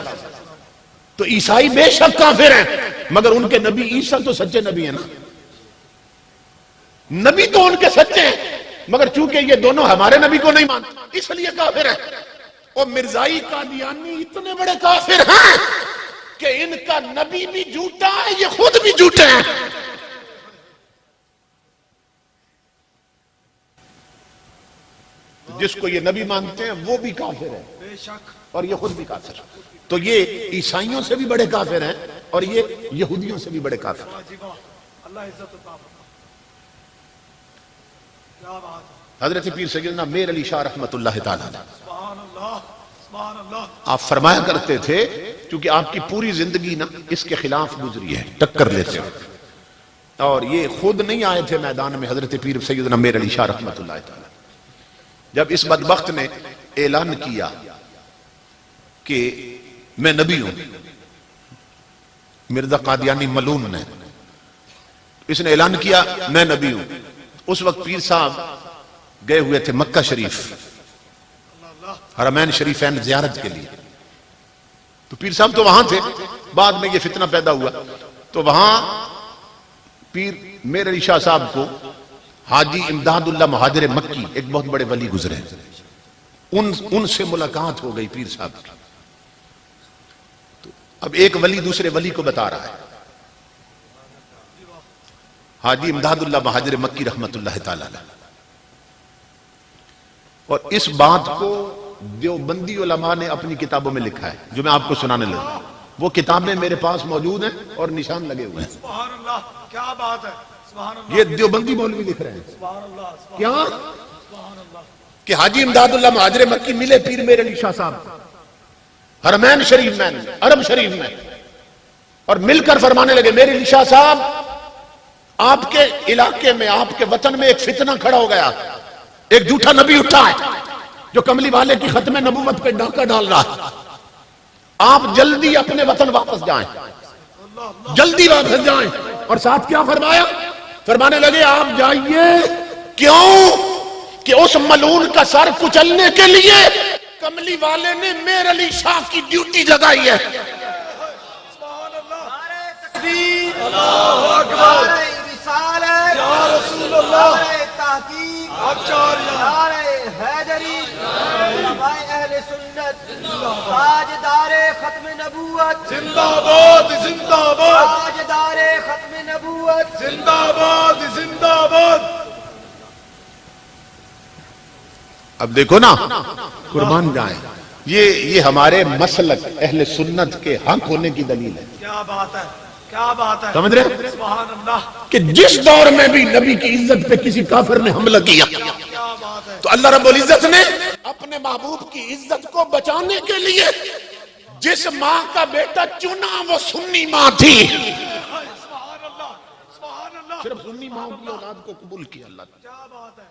تو عیسائی بے شک کافر ہیں، مگر ان کے نبی عیسیٰ تو سچے نبی ہیں نا. نبی تو ان کے سچے ہیں، مگر چونکہ یہ دونوں ہمارے نبی کو نہیں مانتے اس لیے کافر ہیں. اور مرزائی قادیانی اتنے بڑے کافر ہیں کہ ان کا نبی بھی جھوٹا ہے، یہ خود بھی جھوٹے ہیں. جس کو یہ نبی مانتے ہیں وہ بھی کافر ہے بے شک. اور یہ خود بھی کافر ہے. تو یہ عیسائیوں سے بھی بڑے کافر ہیں اور یہ یہودیوں سے بھی بڑے کافر ہیں. واہ جی واہ. اللہ عزت عطا فرمائے. کیا بات ہے. حضرت پیر سیدنا میر علی شاہ رحمت اللہ تعالیٰ سبحان اللہ سبحان اللہ. آپ فرمایا کرتے تھے، کیونکہ آپ کی پوری زندگی نا اس کے خلاف گزری ہے، ٹکر لیتے ہو. اور یہ خود نہیں آئے تھے میدان میں حضرت پیر سیدنا میر علی شاہ رحمت اللہ تعالیٰ. جب اس بدبخت نے اعلان کیا کہ میں نبی ہوں، مرزا قادیانی ملون نے، اس نے اعلان کیا میں نبی ہوں. اس وقت پیر صاحب گئے ہوئے تھے مکہ شریف، حرمین شریفین زیارت کے لیے. تو پیر صاحب تو وہاں تھے. بعد میں یہ فتنہ پیدا ہوا تو وہاں پیر میر علی شاہ صاحب کو حاجی امداد اللہ مہاجر مکی ایک بہت بڑے ولی گزرے، ان سے ملاقات ہو گئی پیر صاحب کی. تو اب ایک ولی دوسرے ولی کو بتا رہا ہے، حاجی امداد اللہ مہاجر مکی رحمت اللہ تعالی علیہ. اور اس بات کو دیوبندی علماء نے اپنی کتابوں میں لکھا ہے جو میں آپ کو سنانے لگا. وہ کتابیں میرے پاس موجود ہیں اور نشان لگے ہوئے ہیں. سبحان اللہ. کیا بات ہے. سبحان اللہ. یہ دیوبندی مولوی لکھ رہے ہیں. سبحان اللہ. کیا سبحان اللہ. کہ حاجی امداد اللہ مہاجر مکی ملے پیر میر علی شاہ صاحب حرمین شریف میں، عرب شریف میں، اور مل کر فرمانے لگے میرے علی شاہ صاحب آپ کے علاقے میں، آپ کے وطن میں ایک فتنہ کھڑا ہو گیا. ایک جھوٹا نبی اٹھا ہے جو کملی والے کی ختم نبوت پہ ڈاکہ ڈال رہا ہے. آپ جلدی اپنے وطن واپس جائیں، جلدی واپس جائیں. اور ساتھ کیا فرمایا؟ فرمانے لگے آپ جائیے. کیوں؟ کہ اس ملعون کا سر کچلنے کے لیے کملی والے نے میر علی شاہ کی ڈیوٹی لگائی ہے. سبحان اللہ. نعرہ تکبیر، اللہ اکبر. نعرہ رسالت، یا رسول اللہ. نعرہ تحقیق، آچاریہ. نعرہ حیدری، علماء اہل سنت، تاجدار ختم نبوت، زندہ باد زندہ باد تاجدار ختم نبوت. زندہ باد زندہ باد. اب دیکھو نا، قربان جائیں، یہ ہمارے مسلک اہل سنت کے حق ہونے کی دلیل ہے. کیا بات ہے. کیا بات ہے. سمجھ رہے؟ سبحان اللہ. کہ جس دور میں بھی نبی کی عزت پہ کسی کافر نے حملہ کیا کیا بات ہے. تو اللہ رب العزت نے اپنے محبوب کی عزت کو بچانے کے لیے جس ماں کا بیٹا چنا وہ سنی ماں تھی. سبحان اللہ. سبحان اللہ. صرف سنی ماں کی اولاد کو قبول کیا اللہ نے. کیا بات ہے.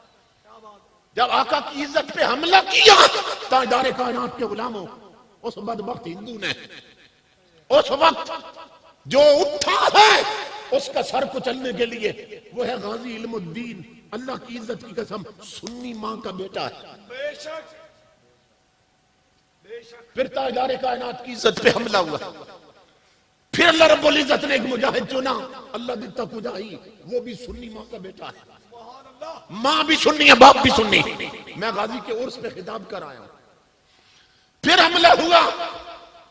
کیا بات ہے. جب آقا کی عزت پہ حملہ کیا تاجدار کائنات کے غلاموں، اس بدبخت ہندو نے اس وقت جو اٹھا ہے اس کا سر کچلنے کے لیے، وہ ہے غازی علم الدین. اللہ کی عزت کی قسم سنی ماں کا بیٹا ہے. بے شک. بے شک. پھر تاجدار کائنات کی عزت پہ حملہ ہوا. پھر اللہ رب العزت نے ایک مجاہد چنا، اللہ دیتا کجاہی، وہ بھی سنی ماں کا بیٹا ہے. سبحان اللہ. ماں بھی سنی ہے، باپ بھی سنی. میں غازی کے عرس پہ خطاب کر آیا ہوں. پھر حملہ ہوا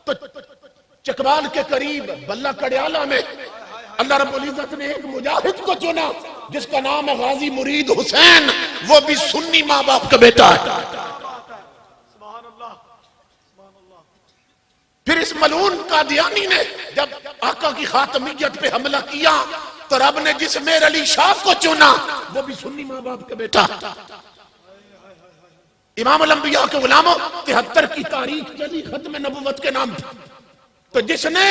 تو چکوال کے قریب بلہ کڑیالہ میں اللہ رب العزت نے ایک مجاہد کو چنا جس کا نام ہے غازی مرید حسین. وہ بھی سنی ماں باپ کا بیٹا ہے. سبحان اللہ سبحان اللہ. پھر اس ملعون قادیانی نے جب آقا کی خاتمیت پہ حملہ کیا تو رب نے جس میر علی شاہ کو چنا وہ بھی سنی ماں باپ کا بیٹا. امام الانبیاء کے غلاموں 73 کی تاریخ چلی ختم نبوت کے نام تھا. تو جس نے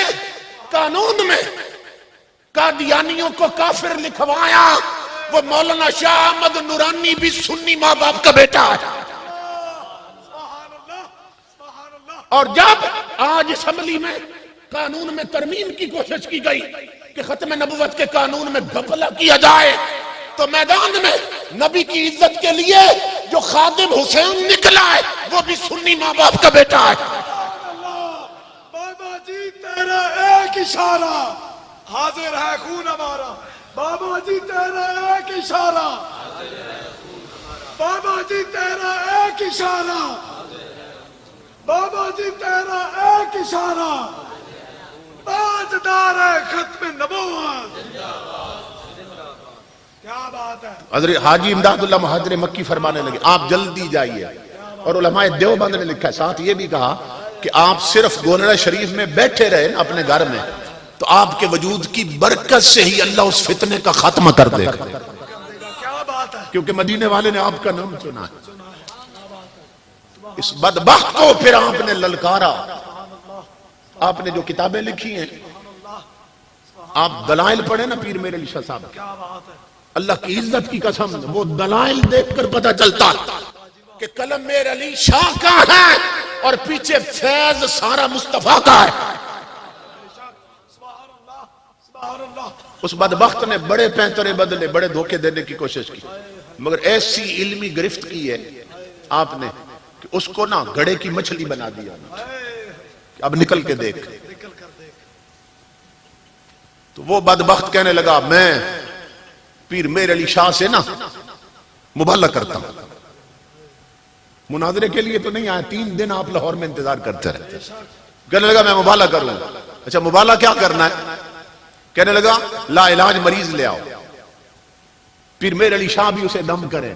قانون میں قادیانیوں کو کافر لکھوایا وہ مولانا شاہ احمد نورانی بھی سنی ماں باپ کا بیٹا ہے. سبحان اللہ سبحان اللہ. اور جب آج اسمبلی میں قانون میں ترمیم کی کوشش کی گئی کہ ختم نبوت کے قانون میں گھپلہ کیا جائے تو میدان میں نبی کی عزت کے لیے جو خادم حسین نکلا ہے وہ بھی سنی ماں باپ کا بیٹا ہے. بابا جی تیرا ایک اشارہ حاضر ہے خون ہمارا. بابا جی تیرا ایک اشارہ. بابا جی تیرا ایک اشارہ. بابا جی تیرا ایک اشارہ. تاجدار ختم نبوت. کیا بات ہے. حضرت حاجی امداد اللہ مہاجر مکی فرمانے لگے آپ جلدی جائیے. اور علماء دیوبند نے لکھا ہے ساتھ یہ بھی کہا کہ آپ صرف گولڑہ شریف میں بیٹھے رہے نا اپنے گھر میں تو آپ کے وجود کی برکت سے ہی اللہ اس فتنے کا خاتمہ کر دے گا. کیا بات ہے. کیونکہ مدینے والے نے آپ کا نام چنا ہے. اس بدبخت کو پھر آپ نے للکارا. آپ نے جو کتابیں لکھی ہیں آپ دلائل پڑھیں نا پیر میرے علی شاہ صاحب. کیا بات ہے. اللہ کی عزت کی قسم وہ دلائل دیکھ کر پتہ چلتا کہ قلم میرے علی شاہ کا ہے اور پیچھے فیض سارا مصطفیٰ کا ہے. سبحان اللہ سبحان اللہ. اس بدبخت نے بڑے پینترے بدلے بڑے دھوکے دینے کی کوشش کی مگر ایسی علمی گرفت کی ہے آپ نے کہ اس کو نا گھڑے کی مچھلی بنا دیا. اب نکل کے دیکھ. نکل کر دیکھ. تو وہ بدبخت کہنے لگا میں پیر میر علی شاہ سے نا مبالغہ کرتا ہوں. مناظرے کے لیے تو نہیں آیا 3 دن آپ لاہور میں انتظار کرتے رہتے. کہنے لگا میں مبالغہ کروں. اچھا مبالغہ کیا کرنا ہے. کہنے لگا لا علاج مریض لے آؤ. پیر میر علی شاہ بھی اسے دم کرے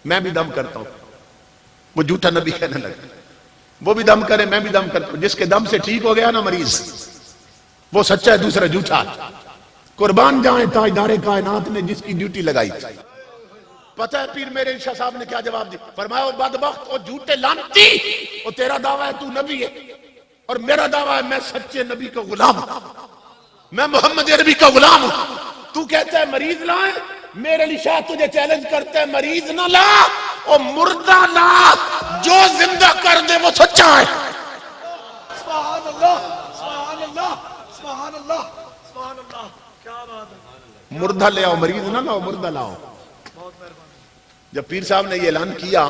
میں بھی دم کرتا ہوں. وہ جھوٹا نبی کہنے لگا وہ بھی دم کرے میں بھی دم کرتا ہوں. جس کے دم سے ٹھیک ہو گیا نا مریض وہ سچا ہے دوسرا جھوٹا. قربان جائیں تاجدار کائنات نے جس کی ڈیوٹی لگائی. پتہ ہے پیر میرے شاہ صاحب نے کیا جواب دی. فرمایا وہ بدبخت اور جھوٹے لانتی وہ تیرا دعویٰ ہے تو نبی ہے اور میرا دعویٰ ہے میں سچے نبی کا غلام ہوں. میں محمد عربی کا غلام ہوں. تو کہتا ہے مریض لائیں میرے علی شاہ تجھے چیلنج کرتا ہے مریض نہ لا اور مردہ لا جو زندہ کر دے وہ سچا ہے. سبحان اللہ سبحان اللہ سبحان اللہ سبحان اللہ. کیا بات ہے. مردہ لے آؤ مریض نہ لاؤ مردہ لاؤ. بہت مہربانی. جب پیر صاحب نے یہ اعلان کیا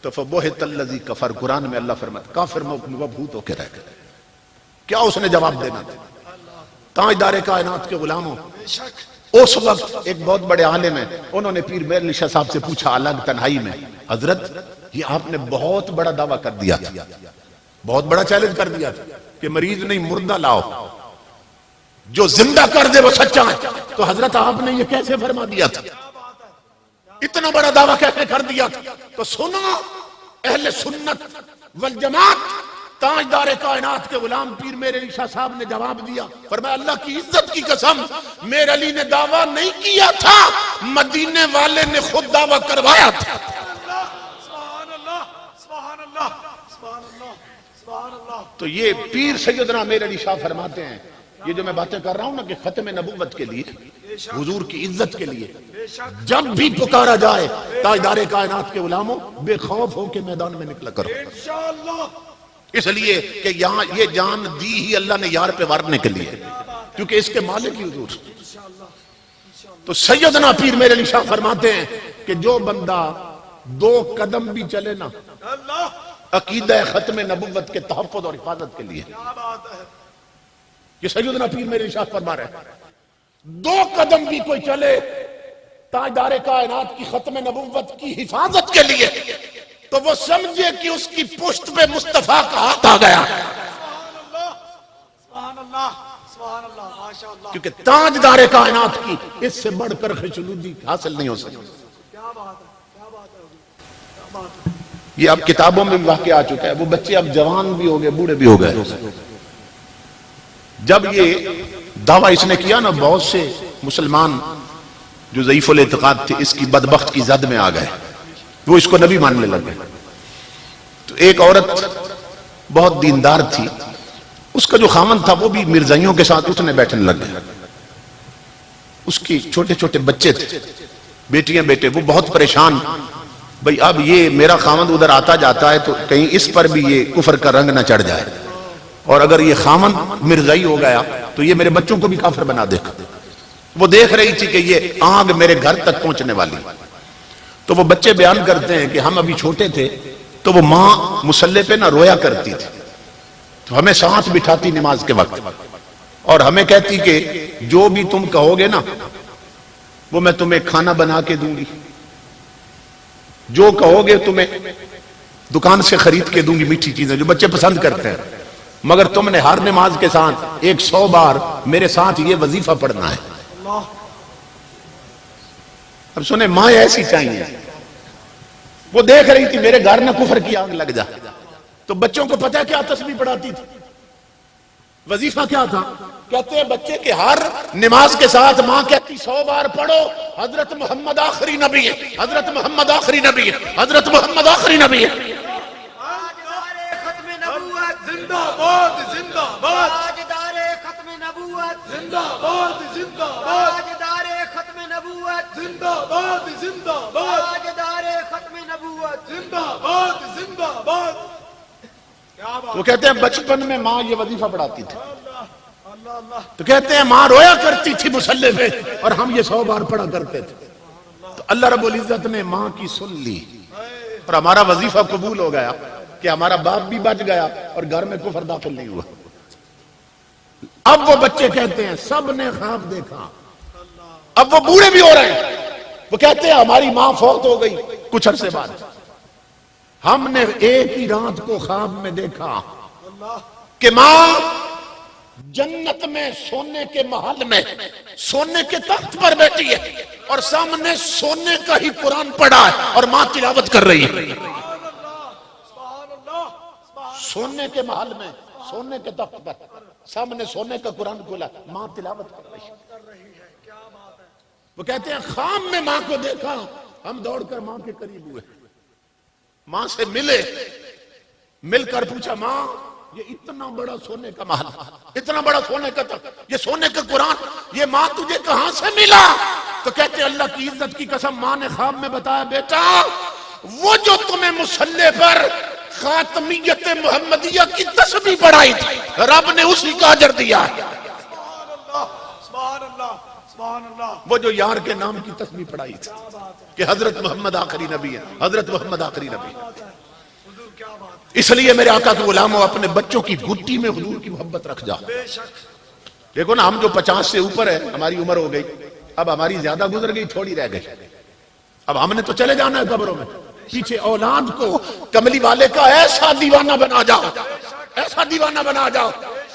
تو فبہت الذی کفر قرآن میں اللہ فرماتا کافر مبہوت ہو کے رہ گئے. کیا اس نے جواب دینا تھا. تاجدار کائنات کے غلاموں اس وقت ایک بہت بڑے عالم ہیں انہوں نے پیر میر علی شاہ صاحب سے پوچھا الگ تنہائی میں حضرت یہ آپ نے بہت بڑا دعویٰ کر دیا تھا بہت بڑا چیلنج کر دیا تھا کہ مریض نہیں مردہ لاؤ جو زندہ کر دے وہ سچا ہے. تو حضرت آپ نے یہ کیسے فرما دیا تھا اتنا بڑا دعویٰ کیسے کر دیا تھا. تو سنو اہل سنت والجماعت تاجدار کائنات کے غلام پیر میرے علی شاہ صاحب نے جواب دیا فرمایا اللہ کی عزت کی قسم میرے علی نے دعویٰ نہیں کیا تھا مدینے والے نے خود دعویٰ کروایا تھا. سبحان اللہ سبحان اللہ سبحان اللہ سبحان اللہ. تو یہ پیر سیدنا میرے علی شاہ فرماتے ہیں یہ جو میں باتیں کر رہا ہوں نا کہ ختم نبوت کے لیے حضور کی عزت کے لیے جب بھی پکارا جائے تاجدار کائنات کے غلاموں بے خوف ہو کے میدان میں نکلا کرو. انشاءاللہ. اس لیے کہ یہاں یہ جان دی ہی اللہ نے یار پہ وارنے کے لیے کیونکہ اس کے مالک ہی حضور. تو سیدنا پیر میرے علی شاہ فرماتے ہیں کہ جو بندہ 2 قدم بھی چلے نا اللہ عقیدہ ختم نبوت کے تحفظ اور حفاظت کے لیے کیا بات ہے. یہ سیدنا پیر میرے علی شاہ فرما رہے ہیں 2 قدم بھی کوئی چلے تاجدار کائنات کی ختم نبوت کی حفاظت کے لیے، تو وہ سمجھے کہ اس کی پشت پہ مصطفیٰ کا ہاتھ آ گیا، سبحان اللہ سبحان اللہ ماشاء اللہ. کیونکہ تاجدار کائنات کی اس سے بڑھ کر خوشنودی حاصل نہیں ہو سکتی. کیا بات ہے کیا بات ہے کیا بات ہے. یہ اب کتابوں میں بھی واقع آ چکا ہے. وہ بچے اب جوان بھی ہو گئے، بوڑھے بھی ہو گئے. جب یہ دعویٰ اس نے کیا نا، بہت سے مسلمان جو ضعیف الاعتقاد تھے اس کی بدبخت کی زد میں آ گئے، وہ اس کو نبی ماننے لگے. تو ایک عورت بہت دیندار تھی، اس کا جو خاوند تھا وہ بھی مرزائیوں کے ساتھ اٹھنے بیٹھنے لگ گئے. اس کی چھوٹے چھوٹے بچے تھے، بیٹیاں بیٹے، وہ بہت پریشان. بھئی اب یہ میرا خاوند ادھر آتا جاتا ہے تو کہیں اس پر بھی یہ کفر کا رنگ نہ چڑھ جائے، اور اگر یہ خاوند مرزائی ہو گیا تو یہ میرے بچوں کو بھی کافر بنا دے گا. وہ دیکھ رہی تھی کہ یہ آگ میرے گھر تک پہنچنے والی. تو وہ بچے بیان کرتے ہیں کہ ہم ابھی چھوٹے تھے تو وہ ماں مصلی پہ نہ رویا کرتی تھی، تو ہمیں ساتھ بٹھاتی نماز کے وقت اور ہمیں کہتی کہ جو بھی تم کہو گے نا وہ میں تمہیں کھانا بنا کے دوں گی، جو کہو گے تمہیں دکان سے خرید کے دوں گی، میٹھی چیزیں جو بچے پسند کرتے ہیں، مگر تم نے ہر نماز کے ساتھ 100 بار میرے ساتھ یہ وظیفہ پڑھنا ہے. اب سنیں، ماں ایسی چاہیے. وہ دیکھ رہی تھی میرے گھر نہ کفر کی آگ لگ جائے. تو بچوں کو پتہ ہے کیا تسبیح پڑھاتی تھی؟ وظیفہ کیا تھا؟ کہتے ہیں بچے کے ہر نماز کے ساتھ ماں کہتی 100 بار پڑھو حضرت محمد آخری نبی ہے، حضرت محمد آخری نبی ہے، حضرت محمد آخری نبی ہے. تاجدار ختم نبوت زندہ باد زندہ باد تاجدار ختم نبوت زندہ باد زندہ باد تاجدار ختم نبوت زندہ باد زندہ باد تاجدار ختم نبوت زندہ باد زندہ باد. کیا بات. وہ کہتے ہیں بچپن میں ماں یہ وظیفہ پڑھاتی تھی. اللہ اللہ تو کہتے ہیں ماں رویا کرتی تھی مصلی پہ اور ہم یہ 100 بار پڑھا کرتے تھے. تو اللہ رب العزت نے ماں کی سن لی اور ہمارا وظیفہ قبول ہو گیا کہ ہمارا باپ بھی بچ گیا اور گھر میں کفر داخل نہیں ہوا. اب وہ بچے کہتے ہیں سب نے خواب دیکھا. اب وہ بوڑھے بھی ہو رہے ہیں. وہ کہتے ہیں ہماری ماں فوت ہو گئی کچھ عرصے بعد، ہم نے ایک ہی رات کو خواب میں دیکھا کہ ماں جنت میں سونے کے محل میں سونے کے تخت پر بیٹھی ہے اور سامنے سونے کا ہی قرآن پڑھا ہے اور ماں تلاوت کر رہی ہے. سبحان اللہ سبحان سونے کے محل میں سونے کے تخت پر سامنے سونے کا قرآن کھلا، ماں تلاوت کر رہی ہے. ہے. کیا بات ہے. وہ کہتے ہیں خواب میں ماں کو دیکھا، ہم دوڑ کر ماں کے قریب ہوئے، ماں سے ملے، مل کر پوچھا ماں یہ اتنا بڑا سونے کا محل، اتنا بڑا سونے کا تخت، یہ سونے کا قرآن، یہ ماں تجھے کہاں سے ملا؟ تو کہتے ہیں اللہ کی عزت کی قسم ماں نے خواب میں بتایا بیٹا وہ جو تمہیں مصلی پر خاتمیت محمدیہ کی تسبیح پڑھائی تھی رب نے اسی کا اجر دیا ہے. سبحان اللہ سبحان اللہ سبحان اللہ. وہ جو یار کے نام کی تسبیح پڑھائی تھی کہ حضرت محمد آخری نبی ہے، حضرت محمد آخری نبی ہے. حضور کیا بات ہے. اس لیے میرے آقا کے غلاموں اپنے بچوں کی گھٹی میں حضور کی محبت رکھ جاؤ. بے شک. دیکھو نا ہم جو 50 سے اوپر ہے ہماری عمر ہو گئی، اب ہماری زیادہ گزر گئی تھوڑی رہ گئی، اب ہم نے تو چلے جانا ہے قبروں میں. پیچھے اولاد کو کملی والے کا ایسا دیوانہ بنا جاؤ، ایسا دیوانہ بنا جاؤ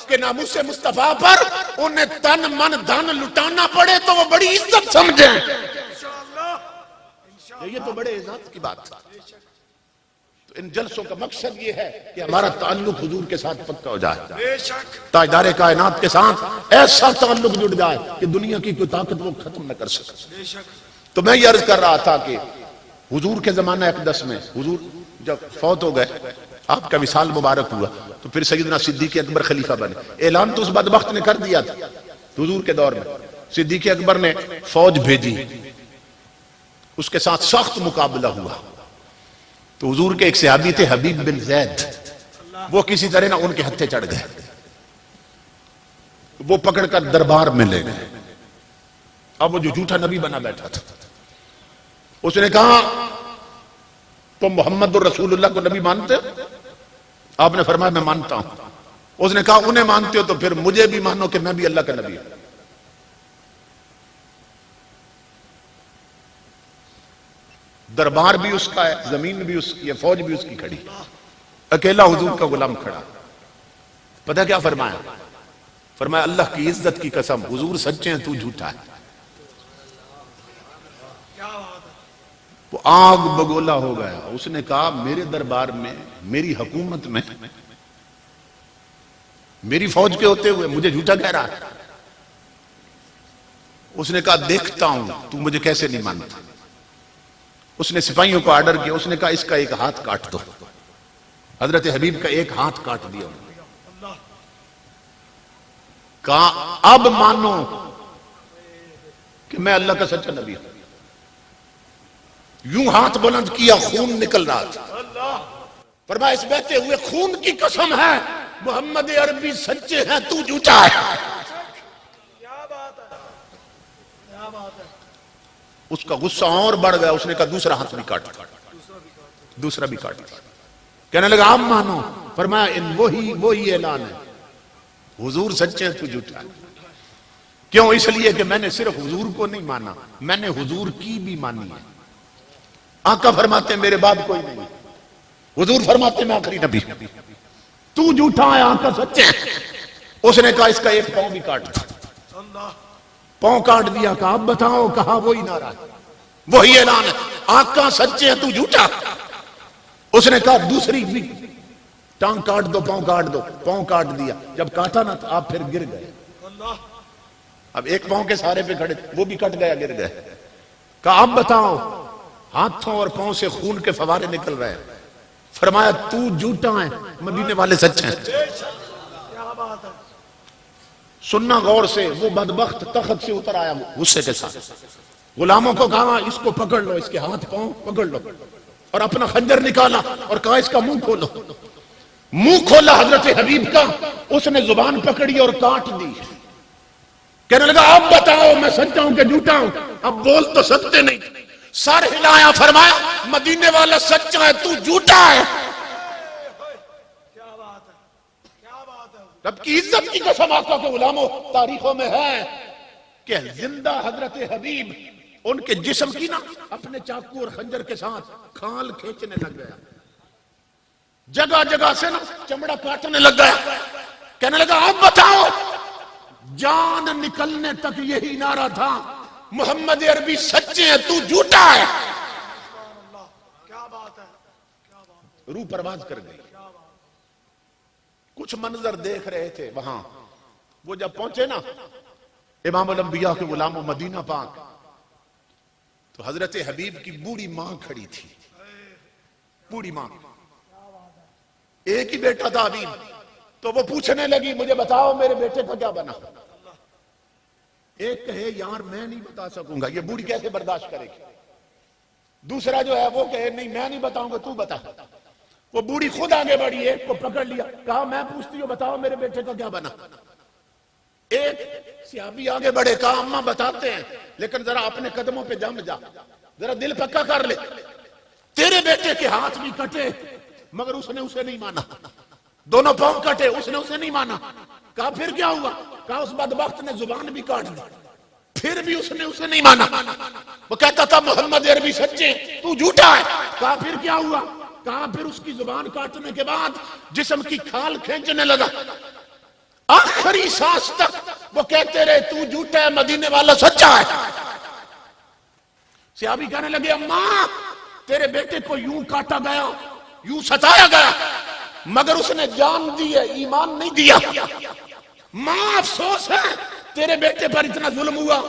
کہ ناموس مصطفیٰ پر انہیں تن من دھن لٹانا پڑے تو وہ بڑی عزت سمجھیں. انشاءاللہ یہ تو بڑے عزت کی بات ہے. تو ان جلسوں کا مقصد یہ ہے کہ ہمارا تعلق حضور کے ساتھ پکا ہو جائے، بے شک. تاجدار کائنات کے ساتھ ایسا تعلق جڑ جائے کہ دنیا کی کوئی طاقت وہ ختم نہ کر سکے. بے شک. تو میں یہ عرض کر رہا تھا کہ حضور کے زمانہ اقدس میں حضور جب فوت ہو گئے، آپ کا وصال مبارک ہوا، تو پھر سیدنا صدیق اکبر خلیفہ بنے. اعلان تو اس بدبخت نے کر دیا تھا حضور کے دور میں. صدیق اکبر نے فوج بھیجی، اس کے ساتھ سخت مقابلہ ہوا. تو حضور کے ایک صحابی تھے حبیب بن زید، وہ کسی طرح نہ ان کے ہتھے چڑھ گئے، وہ پکڑ کر دربار میں لے گئے. اب وہ جو جھوٹا نبی بنا بیٹھا تھا اس نے کہا تم محمد الرسول اللہ کو نبی مانتے ہو؟ آپ نے فرمایا میں مانتا ہوں. اس نے کہا انہیں مانتے ہو تو پھر مجھے بھی مانو کہ میں بھی اللہ کا نبی ہوں. دربار بھی اس کا ہے، زمین بھی اس کی ہے، فوج بھی اس کی کھڑی، اکیلا حضور کا غلام کھڑا۔ پتہ کیا فرمایا؟ فرمایا اللہ کی عزت کی قسم حضور سچے ہیں تو جھوٹا ہے۔ وہ آگ بگولا ہو گیا، اس نے کہا میرے دربار میں، میری حکومت میں، میری فوج کے ہوتے ہوئے مجھے جھوٹا کہہ رہا ہے۔ اس نے کہا دیکھتا ہوں تو مجھے کیسے نہیں مانتا۔ اس نے سپاہیوں کو آرڈر کیا، اس نے کہا اس کا ایک ہاتھ کاٹ دو۔ حضرت حبیب کا ایک ہاتھ کاٹ دیا، کہا اب مانو کہ میں اللہ کا سچا نبی ہوں۔ یوں ہاتھ بلند کیا، خون نکل رہا تھا۔ فرمایا اس بہتے ہوئے خون کی قسم ہے محمد عربی سچے ہیں تو جھوٹا ہے۔ اس کا غصہ اور بڑھ گیا، اس نے کہا دوسرا ہاتھ بھی کاٹ، دوسرا بھی کاٹ۔ کہنے لگا آپ مانو؟ فرمایا وہی اعلان ہے حضور سچے ہیں تو جھوٹا ہے۔ کیوں؟ اس لیے کہ میں نے صرف حضور کو نہیں مانا، میں نے حضور کی بھی مانی ہے۔ آقا فرماتے ہیں میرے بعد کوئی نہیں، حضور فرماتے ہیں میں آخری نبی ہوں۔ تو جھوٹا ہے، آقا سچے ہیں۔ اس نے کہا اس کا ایک پاؤں بھی کاٹ دیا، پاؤں کاٹ دیا۔ کہا اب بتاؤ؟ کہا وہی نعرہ ہے، وہی اعلان ہے آقا سچے ہیں تو جھوٹا۔ اس نے کہا دوسری بھی ٹانگ کاٹ دو، پاؤں کاٹ دو۔ پاؤں کاٹ دیا، جب کاٹا نا تو آپ پھر گر گئے۔ اب ایک پاؤں کے سہارے پہ کھڑے، وہ بھی کٹ گیا، گر گئے۔ کہا اب بتاؤ؟ ہاتھوں اور پاؤں سے خون کے فوارے نکل رہے ہیں۔ فرمایا تو جھوٹا ہے، مدینے والے سچ ہیں۔ سننا غور سے، وہ بدبخت تخت سے اتر آیا غصے کے ساتھ، غلاموں کو کہا اس کو پکڑ لو، اس کے ہاتھ پاؤں پکڑ لو، اور اپنا خنجر نکالا اور کہا اس کا منہ کھولو۔ منہ کھولا حضرت حبیب کا، اس نے زبان پکڑی اور کاٹ دی۔ کہنے لگا اب بتاؤ میں سچا ہوں کہ جھوٹا ہوں؟ اب بول تو سکتے نہیں۔ سر ہلایا، فرمایا مدینے والا سچا ہے تو جھوٹا ہے۔ رب کی عزت کی قسم آقا کے غلاموں، تاریخوں میں ہے کہ زندہ حضرت حبیب ان کے جسم کی نا اپنے چاقو اور خنجر کے ساتھ کھال کھینچنے لگ گیا، جگہ جگہ سے نا چمڑا کاٹنے لگ گیا۔ کہنے لگا اب بتاؤ؟ جان نکلنے تک یہی نعرہ تھا محمد عربی سچے ہیں تو جھوٹا ہے۔ روح پرواز کر گئی۔ کچھ منظر دیکھ رہے تھے وہاں، وہ جب پہنچے نا امام الانبیاء کے غلاموں مدینہ پاک، تو حضرت حبیب کی بوڑھی ماں کھڑی تھی، بوڑھی ماں، ایک ہی بیٹا تھا حبیب۔ تو وہ پوچھنے لگی مجھے بتاؤ میرے بیٹے کا کیا بنا؟ ایک کہے یار میں نہیں بتا سکوں گا، یہ بوڑھی کیسے برداشت کرے گی؟ دوسرا جو ہے وہ کہے نہیں میں نہیں بتاؤں گا، تو بتا۔ وہ بوڑھی خود آگے بڑھی، ایک کو پکڑ لیا، کہا میں پوچھتی ہوں بتاؤ میرے بیٹے کا کیا بنا؟ ایک صحابی آگے بڑھے، کہا اماں بتاتے ہیں لیکن ذرا اپنے قدموں پہ جم جا، ذرا دل پکا کر لے، تیرے بیٹے کے ہاتھ بھی کٹے مگر اس نے اسے نہیں مانا، دونوں پاؤں کٹے اس نے اسے نہیں مانا۔ کہا پھر کیا ہوا؟ کہا اس بدبخت نے زبان بھی کاٹ دی، پھر بھی اس نے اسے نہیں مانا۔ وہ کہتا تھا محمد عربی سچے تو جھوٹا ہے۔ کہا پھر کیا ہوا؟ کہا پھر اس کی زبان کاٹنے کے بعد جسم کی کھال کھینچنے لگا، آخری سانس تک وہ کہتے رہے تو جھوٹا ہے مدینے والا سچا ہے۔ صحابی کہنے لگے اماں تیرے بیٹے کو یوں کاٹا گیا، یوں ستایا گیا مگر اس نے جان دی ہے، ایمان نہیں دیا۔ ماں افسوس ہے تیرے بیٹے پر اتنا ظلم ہوا۔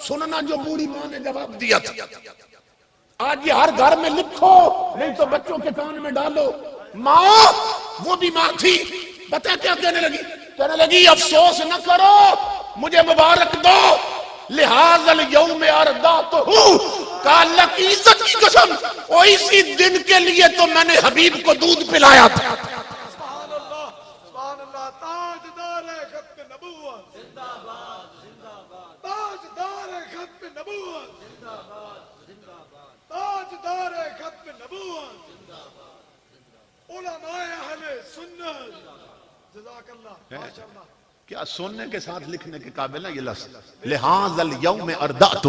سننا جو بوڑھی ماں نے جواب دیا تھا، آج یہ ہر گھر میں لکھو نہیں تو بچوں کے کان میں ڈالو۔ ماں وہ بھی ماں تھی، پتہ کیا کہنے لگی؟ کہنے لگی افسوس نہ کرو مجھے مبارک دو، لہذا الیوم ارداتہ، کہا اللہ کی عزت کی قسم وہ اسی دن کے لیے تو میں نے حبیب کو دودھ پلایا تھا۔ سبحان اللہ، سبحان اللہ، تاجدار ختم نبوت زندہ باد، زندہ باد، تاجدار ختم نبوت زندہ باد، زندہ باد، تاجدار ختم نبوت زندہ باد، علماء اہل سنت، جزاک اللہ، ماشاءاللہ۔ کیا سننے کے ساتھ لکھنے کے قابل ہے یہ لفظ؟ لہذا الیوم ارداتہ،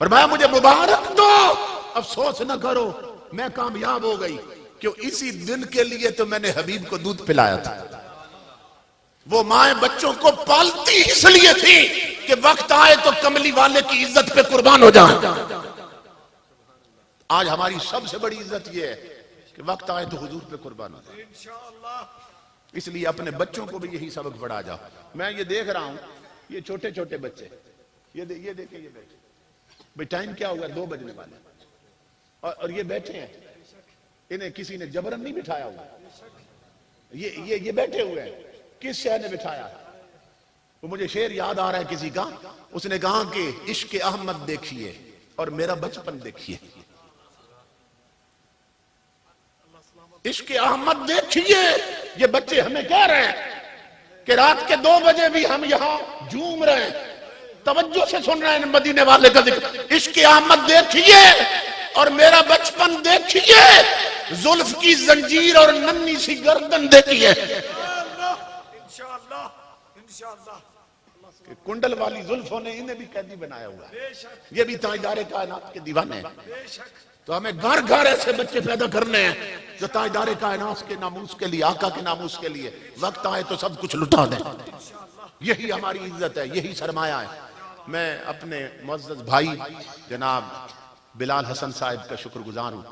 فرمایا مجھے مبارک دو دو، افسوس نہ کرو میں کامیاب ہو گئی، کیوں اسی دن کے لیے تو میں نے حبیب کو دودھ پلایا تھا۔ وہ مائیں بچوں کو پالتی اس لیے تھی کہ وقت آئے تو کملی والے کی عزت پہ قربان ہو جائیں۔ آج ہماری سب سے بڑی عزت یہ ہے کہ وقت آئے تو حضور پہ قربان ہو جائیں۔ اس لیے اپنے بچوں کو بھی یہی سبق پڑھا جاؤ۔ میں یہ دیکھ رہا ہوں یہ چھوٹے چھوٹے بچے، یہ دیکھیں یہ بیٹھے، بھئی ٹائم کیا ہوگا 2 بجنے والے، اور یہ بیٹھے ہیں، انہیں کسی نے جبرن نہیں بٹھایا ہوا، یہ بیٹھے ہوئے ہیں، کس شہر نے بٹھایا؟ وہ مجھے شعر یاد آ رہا ہے کسی کا، اس نے کہا کہ عشق احمد دیکھیے اور میرا بچپن دیکھیے، عشق احمد دیکھیے۔ یہ بچے ہمیں کہہ رہے ہیں کہ رات کے 2 بجے بھی ہم یہاں جھوم رہے ہیں، توجہ سے سن رہے ہیں مدینے والے کا ذکر۔ عشق احمد دیکھیے اور میرا بچپن دیکھیے، زلف کی زنجیر اور ننھی سی گردن دیکھیے، کہ کنڈل والی زلفوں نے انہیں بھی قیدی بنایا ہوا ہے، یہ بھی تاجدار کائنات کے دیوانے ہیں۔ تو ہمیں گھر گھر ایسے بچے پیدا کرنے ہیں جو تاجدار کائنات کے ناموس کے لیے، آقا کے ناموس کے لیے وقت آئے تو سب کچھ لٹا دیں۔ یہی ہماری عزت ہے، یہی سرمایہ ہے۔ میں اپنے معزز بھائی جناب بلال حسن صاحب کا شکر گزار ہوں۔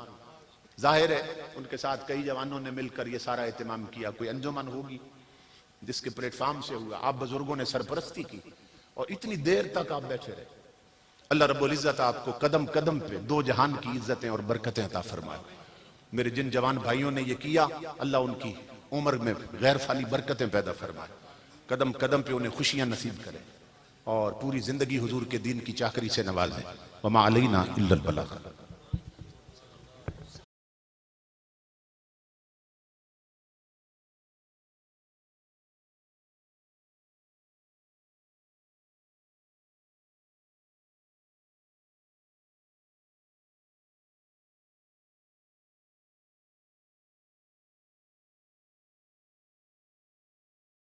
ظاہر ہے ان کے ساتھ کئی جوانوں نے مل کر یہ سارا اہتمام کیا، کوئی انجمن ہوگی جس کے پلیٹ فارم سے ہوا، آپ بزرگوں نے سرپرستی کی اور اتنی دیر تک آپ بیٹھے رہے۔ اللہ رب العزت آپ کو قدم قدم پہ 2 جہان کی عزتیں اور برکتیں عطا فرمائے۔ میرے جن جوان بھائیوں نے یہ کیا، اللہ ان کی عمر میں غیر فانی برکتیں پیدا فرمائے، قدم قدم پہ انہیں خوشیاں نصیب کرے اور پوری زندگی حضور کے دین کی چاکری سے نوازے۔ وما علینا الا البلاغ۔